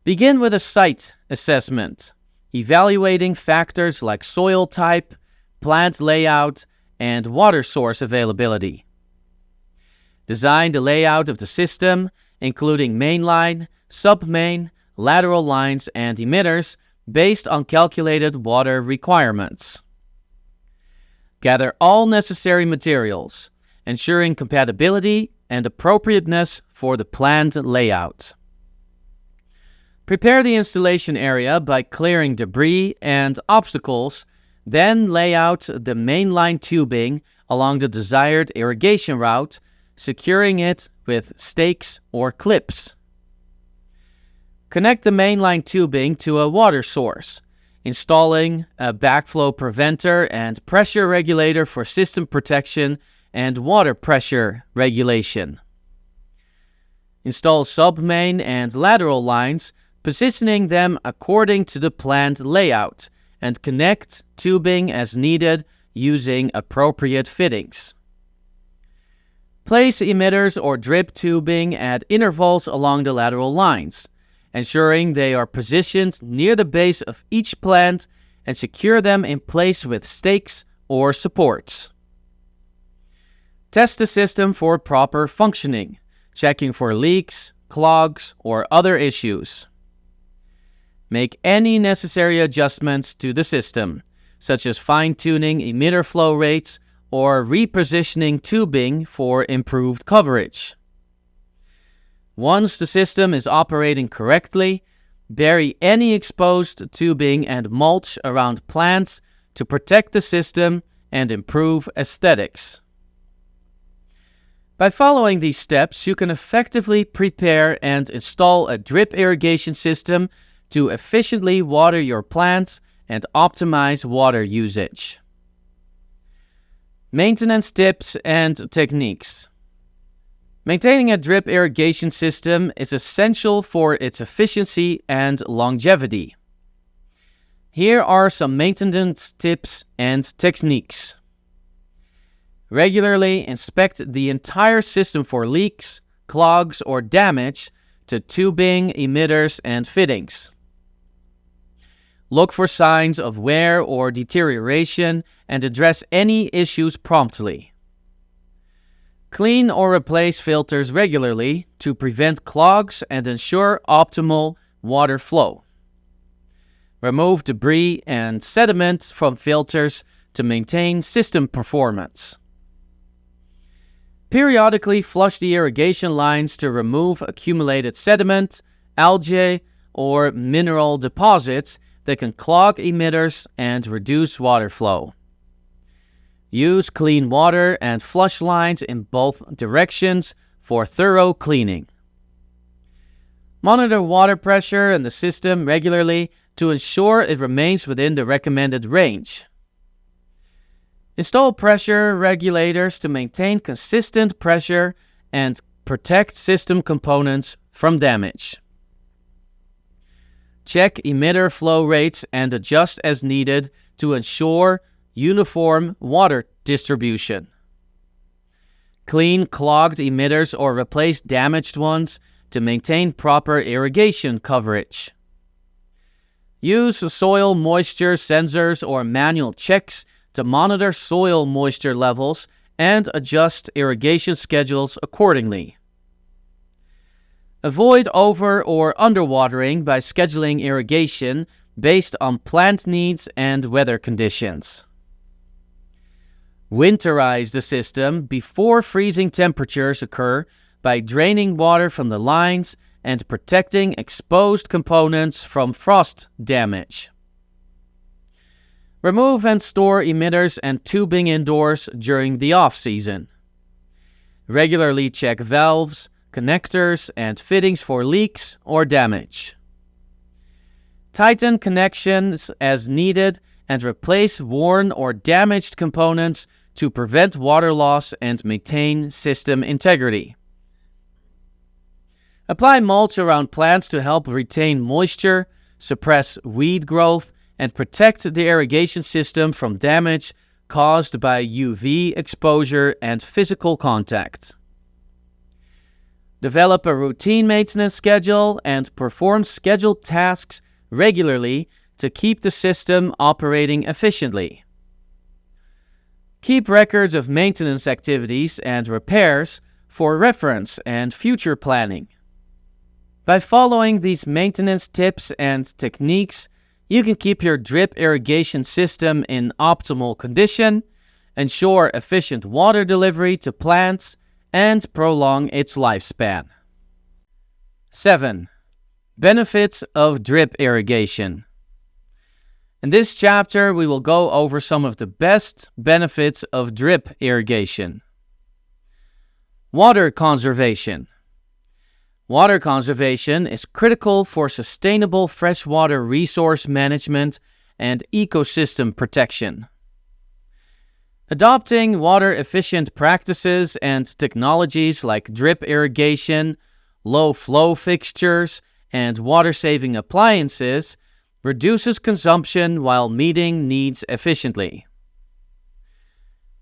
Begin with a site assessment, evaluating factors like soil type, plant layout, and water source availability. Design the layout of the system, including mainline, submain, lateral lines, and emitters based on calculated water requirements. Gather all necessary materials, ensuring compatibility and appropriateness for the planned layout. Prepare the installation area by clearing debris and obstacles, then lay out the mainline tubing along the desired irrigation route, securing it with stakes or clips. Connect the mainline tubing to a water source, installing a backflow preventer and pressure regulator for system protection and water pressure regulation. Install submain and lateral lines, positioning them according to the planned layout, and connect tubing as needed using appropriate fittings. Place emitters or drip tubing at intervals along the lateral lines, ensuring they are positioned near the base of each plant, and secure them in place with stakes or supports. Test the system for proper functioning, checking for leaks, clogs, or other issues. Make any necessary adjustments to the system, such as fine-tuning emitter flow rates or repositioning tubing for improved coverage. Once the system is operating correctly, bury any exposed tubing and mulch around plants to protect the system and improve aesthetics. By following these steps, you can effectively prepare and install a drip irrigation system to efficiently water your plants and optimize water usage. Maintenance tips and techniques. Maintaining a drip irrigation system is essential for its efficiency and longevity. Here are some maintenance tips and techniques. Regularly inspect the entire system for leaks, clogs, or damage to tubing, emitters, and fittings. Look for signs of wear or deterioration and address any issues promptly. Clean or replace filters regularly to prevent clogs and ensure optimal water flow. Remove debris and sediment from filters to maintain system performance. Periodically flush the irrigation lines to remove accumulated sediment, algae, or mineral deposits that can clog emitters and reduce water flow. Use clean water and flush lines in both directions for thorough cleaning. Monitor water pressure in the system regularly to ensure it remains within the recommended range. Install pressure regulators to maintain consistent pressure and protect system components from damage. Check emitter flow rates and adjust as needed to ensure uniform water distribution. Clean clogged emitters or replace damaged ones to maintain proper irrigation coverage. Use soil moisture sensors or manual checks to monitor soil moisture levels and adjust irrigation schedules accordingly. Avoid over or underwatering by scheduling irrigation based on plant needs and weather conditions. Winterize the system before freezing temperatures occur by draining water from the lines and protecting exposed components from frost damage. Remove and store emitters and tubing indoors during the off-season. Regularly check valves, connectors, and fittings for leaks or damage. Tighten connections as needed and replace worn or damaged components to prevent water loss and maintain system integrity. Apply mulch around plants to help retain moisture, suppress weed growth, and protect the irrigation system from damage caused by UV exposure and physical contact. Develop a routine maintenance schedule and perform scheduled tasks regularly to keep the system operating efficiently. Keep records of maintenance activities and repairs for reference and future planning. By following these maintenance tips and techniques, you can keep your drip irrigation system in optimal condition, ensure efficient water delivery to plants, and prolong its lifespan. 7. Benefits of drip irrigation. In this chapter, we will go over some of the best benefits of drip irrigation. Water conservation. Water conservation is critical for sustainable freshwater resource management and ecosystem protection. Adopting water-efficient practices and technologies like drip irrigation, low-flow fixtures, and water-saving appliances reduces consumption while meeting needs efficiently.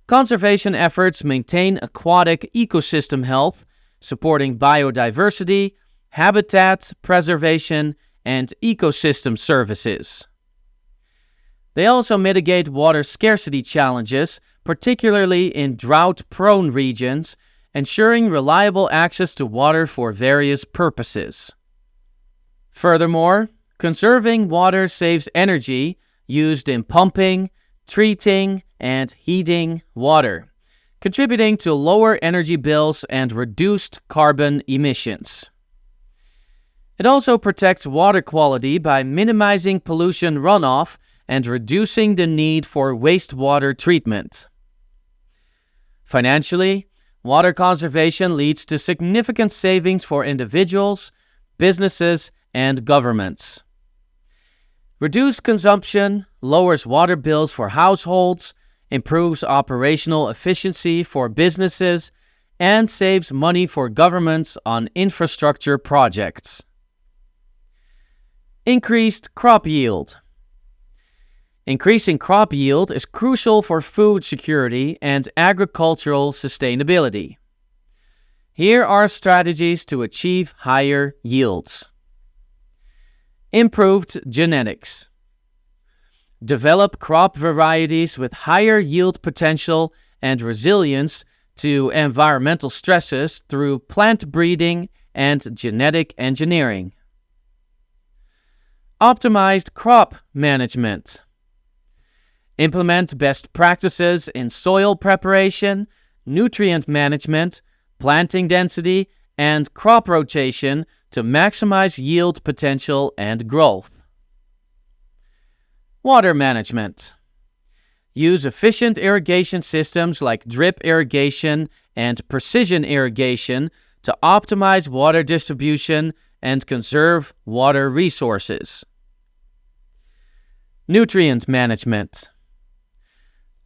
Conservation efforts maintain aquatic ecosystem health, supporting biodiversity, habitat preservation, and ecosystem services. They also mitigate water scarcity challenges, particularly in drought-prone regions, ensuring reliable access to water for various purposes. Furthermore, conserving water saves energy used in pumping, treating, and heating water, contributing to lower energy bills and reduced carbon emissions. It also protects water quality by minimizing pollution runoff and reducing the need for wastewater treatment. Financially, water conservation leads to significant savings for individuals, businesses, and governments. Reduced consumption lowers water bills for households, improves operational efficiency for businesses, and saves money for governments on infrastructure projects. Increased crop yield. Increasing crop yield is crucial for food security and agricultural sustainability. Here are strategies to achieve higher yields. Improved genetics. Develop crop varieties with higher yield potential and resilience to environmental stresses through plant breeding and genetic engineering. Optimized crop management. Implement best practices in soil preparation, nutrient management, planting density, and crop rotation to maximize yield potential and growth. Water management. Use efficient irrigation systems like drip irrigation and precision irrigation to optimize water distribution and conserve water resources. Nutrient management.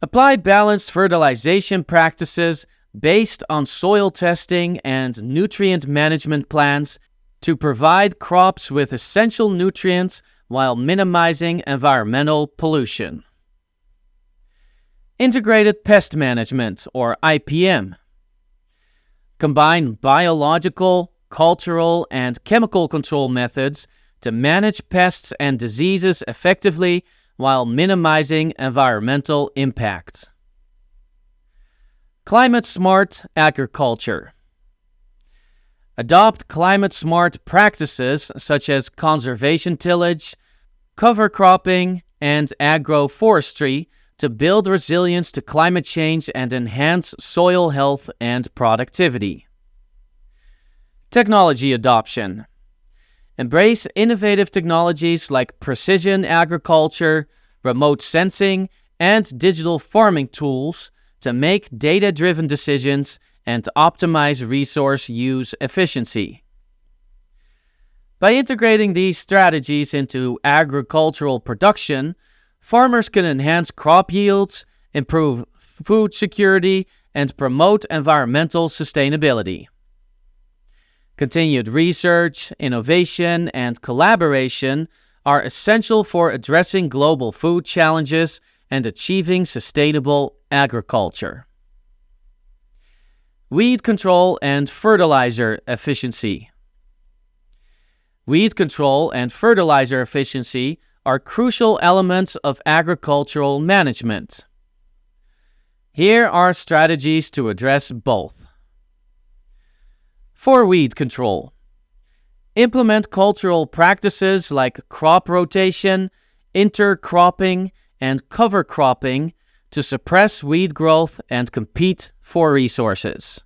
Apply balanced fertilization practices based on soil testing and nutrient management plans to provide crops with essential nutrients while minimizing environmental pollution. Integrated pest management, or IPM. Combine biological, cultural, and chemical control methods to manage pests and diseases effectively while minimizing environmental impact. Climate-smart agriculture. Adopt climate-smart practices such as conservation tillage, cover cropping, and agroforestry to build resilience to climate change and enhance soil health and productivity. Technology adoption. Embrace innovative technologies like precision agriculture, remote sensing, and digital farming tools to make data-driven decisions and optimize resource use efficiency. By integrating these strategies into agricultural production, farmers can enhance crop yields, improve food security, and promote environmental sustainability. Continued research, innovation, and collaboration are essential for addressing global food challenges and achieving sustainable agriculture. Weed control and fertilizer efficiency. Weed control and fertilizer efficiency are crucial elements of agricultural management. Here are strategies to address both. For weed control, implement cultural practices like crop rotation, intercropping, and cover cropping to suppress weed growth and compete for resources.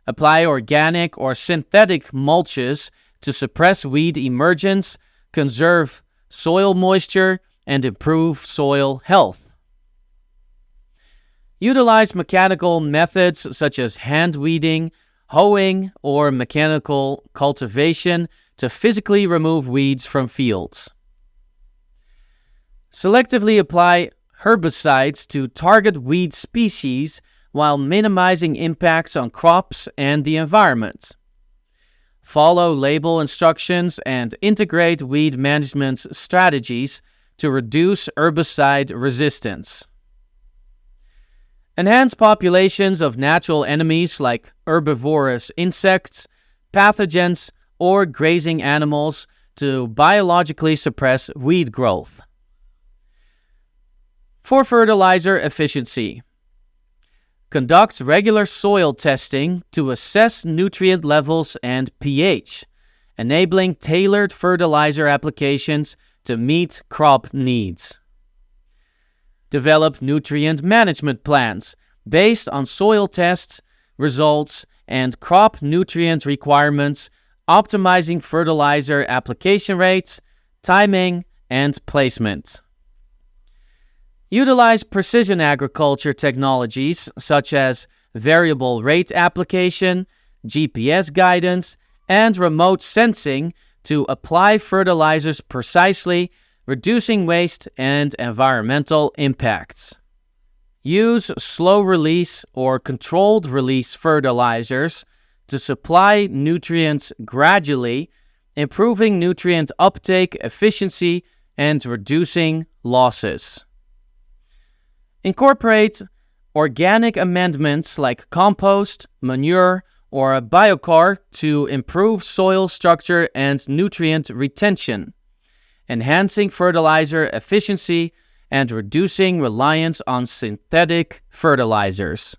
Apply organic or synthetic mulches to suppress weed emergence, conserve soil moisture, and improve soil health. Utilize mechanical methods such as hand weeding, hoeing, or mechanical cultivation to physically remove weeds from fields. Selectively apply herbicides to target weed species while minimizing impacts on crops and the environment. Follow label instructions and integrate weed management strategies to reduce herbicide resistance. Enhance populations of natural enemies like herbivorous insects, pathogens, or grazing animals to biologically suppress weed growth. For fertilizer efficiency, conduct regular soil testing to assess nutrient levels and pH, enabling tailored fertilizer applications to meet crop needs. Develop nutrient management plans based on soil tests, results, and crop nutrient requirements, optimizing fertilizer application rates, timing, and placement. Utilize precision agriculture technologies such as variable rate application, GPS guidance, and remote sensing to apply fertilizers precisely, reducing waste and environmental impacts. Use slow-release or controlled-release fertilizers to supply nutrients gradually, improving nutrient uptake efficiency and reducing losses. Incorporate organic amendments like compost, manure, or a biochar to improve soil structure and nutrient retention, enhancing fertilizer efficiency and reducing reliance on synthetic fertilizers.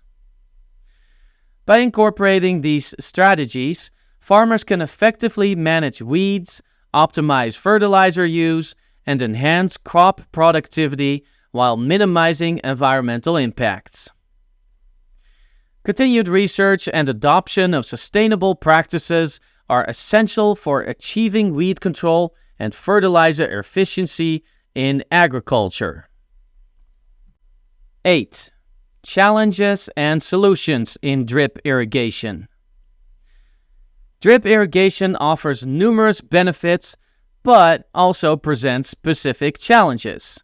By incorporating these strategies, farmers can effectively manage weeds, optimize fertilizer use, and enhance crop productivity while minimizing environmental impacts. Continued research and adoption of sustainable practices are essential for achieving weed control and fertilizer efficiency in agriculture. 8. Challenges and solutions in drip irrigation. Drip irrigation offers numerous benefits, but also presents specific challenges.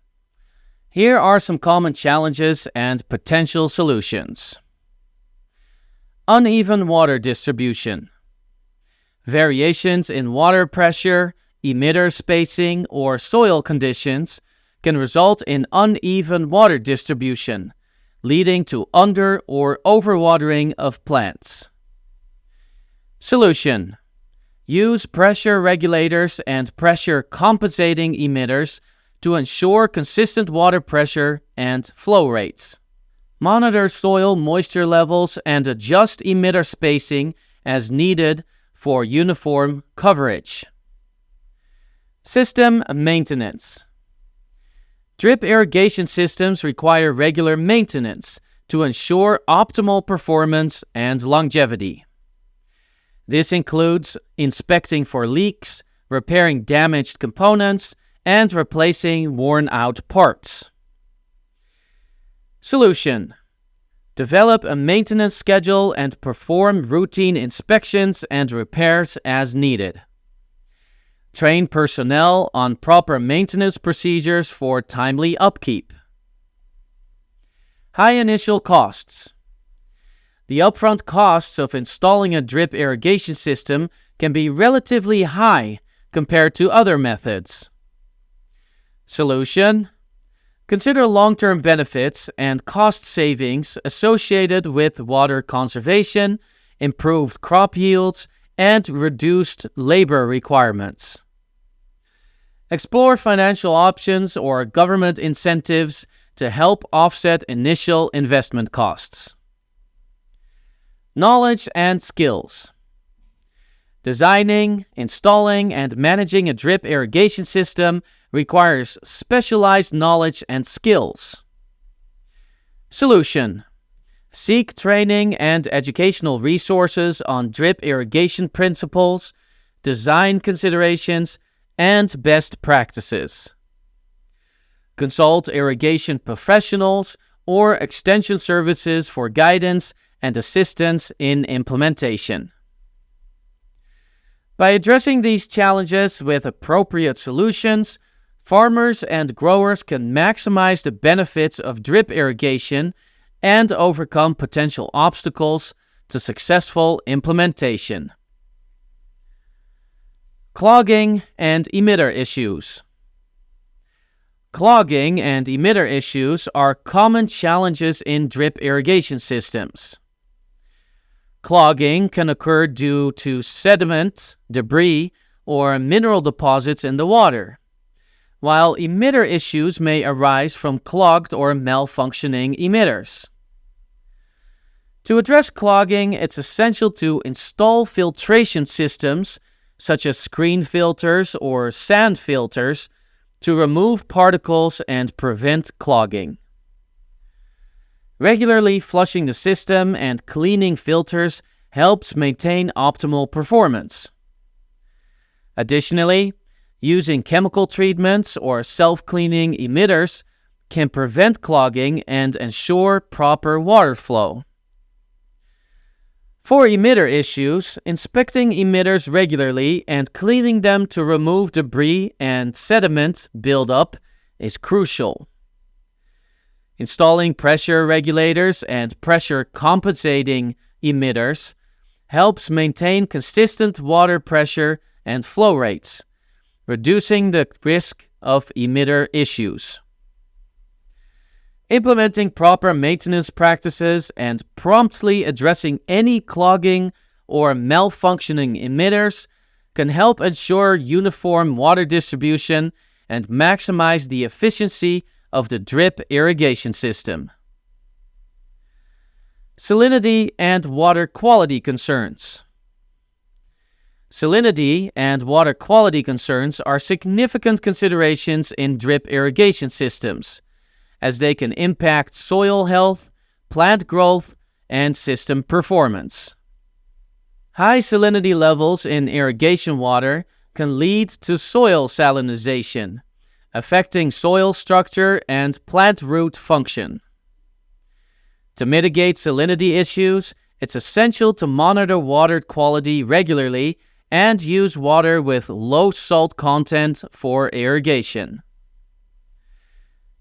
Here are some common challenges and potential solutions. Uneven water distribution. Variations in water pressure, emitter spacing, or soil conditions can result in uneven water distribution, leading to under- or overwatering of plants. Solution: use pressure regulators and pressure compensating emitters to ensure consistent water pressure and flow rates. Monitor soil moisture levels and adjust emitter spacing as needed for uniform coverage. System maintenance. Drip irrigation systems require regular maintenance to ensure optimal performance and longevity. This includes inspecting for leaks, repairing damaged components, and replacing worn-out parts. Solution: develop a maintenance schedule and perform routine inspections and repairs as needed. Train personnel on proper maintenance procedures for timely upkeep. High initial costs. The upfront costs of installing a drip irrigation system can be relatively high compared to other methods. Solution: consider long-term benefits and cost savings associated with water conservation, improved crop yields, and reduced labor requirements. Explore financial options or government incentives to help offset initial investment costs. Knowledge and skills. Designing, installing, and managing a drip irrigation system requires specialized knowledge and skills. Solution: seek training and educational resources on drip irrigation principles, design considerations, and best practices. Consult irrigation professionals or extension services for guidance and assistance in implementation. By addressing these challenges with appropriate solutions, farmers and growers can maximize the benefits of drip irrigation and overcome potential obstacles to successful implementation. Clogging and emitter issues. Clogging and emitter issues are common challenges in drip irrigation systems. Clogging can occur due to sediment, debris, or mineral deposits in the water, while emitter issues may arise from clogged or malfunctioning emitters. To address clogging, it's essential to install filtration systems such as screen filters or sand filters to remove particles and prevent clogging. Regularly flushing the system and cleaning filters helps maintain optimal performance. Additionally, using chemical treatments or self-cleaning emitters can prevent clogging and ensure proper water flow. For emitter issues, inspecting emitters regularly and cleaning them to remove debris and sediment buildup is crucial. Installing pressure regulators and pressure compensating emitters helps maintain consistent water pressure and flow rates, reducing the risk of emitter issues. Implementing proper maintenance practices and promptly addressing any clogging or malfunctioning emitters can help ensure uniform water distribution and maximize the efficiency of the drip irrigation system. Salinity and water quality concerns. Salinity and water quality concerns are significant considerations in drip irrigation systems, as they can impact soil health, plant growth, and system performance. High salinity levels in irrigation water can lead to soil salinization, affecting soil structure and plant root function. To mitigate salinity issues, it's essential to monitor water quality regularly and use water with low salt content for irrigation.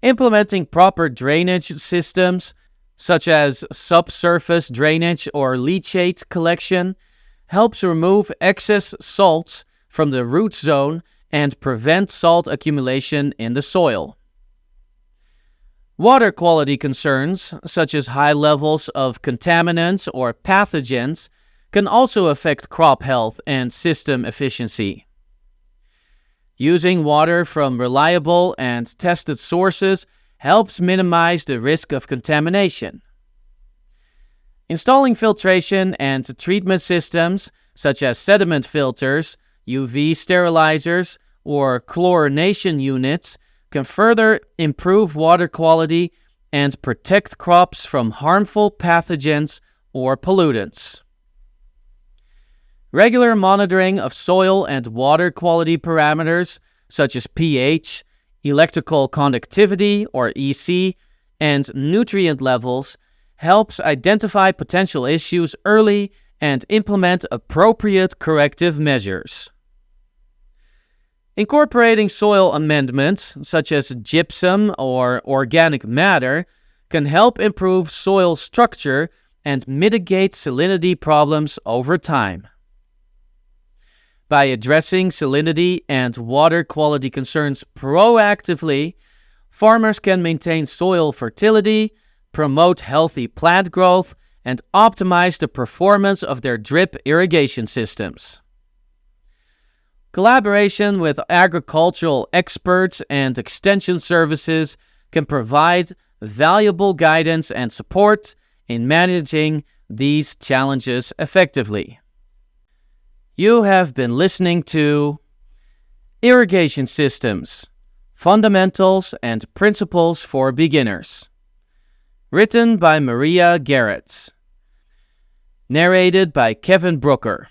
Implementing proper drainage systems, such as subsurface drainage or leachate collection, helps remove excess salts from the root zone and prevent salt accumulation in the soil. Water quality concerns, such as high levels of contaminants or pathogens, can also affect crop health and system efficiency. Using water from reliable and tested sources helps minimize the risk of contamination. Installing filtration and treatment systems, such as sediment filters, UV sterilizers, or chlorination units, can further improve water quality and protect crops from harmful pathogens or pollutants. Regular monitoring of soil and water quality parameters such as pH, electrical conductivity or EC, and nutrient levels helps identify potential issues early and implement appropriate corrective measures. Incorporating soil amendments such as gypsum or organic matter can help improve soil structure and mitigate salinity problems over time. By addressing salinity and water quality concerns proactively, farmers can maintain soil fertility, promote healthy plant growth, and optimize the performance of their drip irrigation systems. Collaboration with agricultural experts and extension services can provide valuable guidance and support in managing these challenges effectively. You have been listening to Irrigation Systems, Fundamentals and Principles for Beginners, written by Maria Garrett, narrated by Kevin Brooker.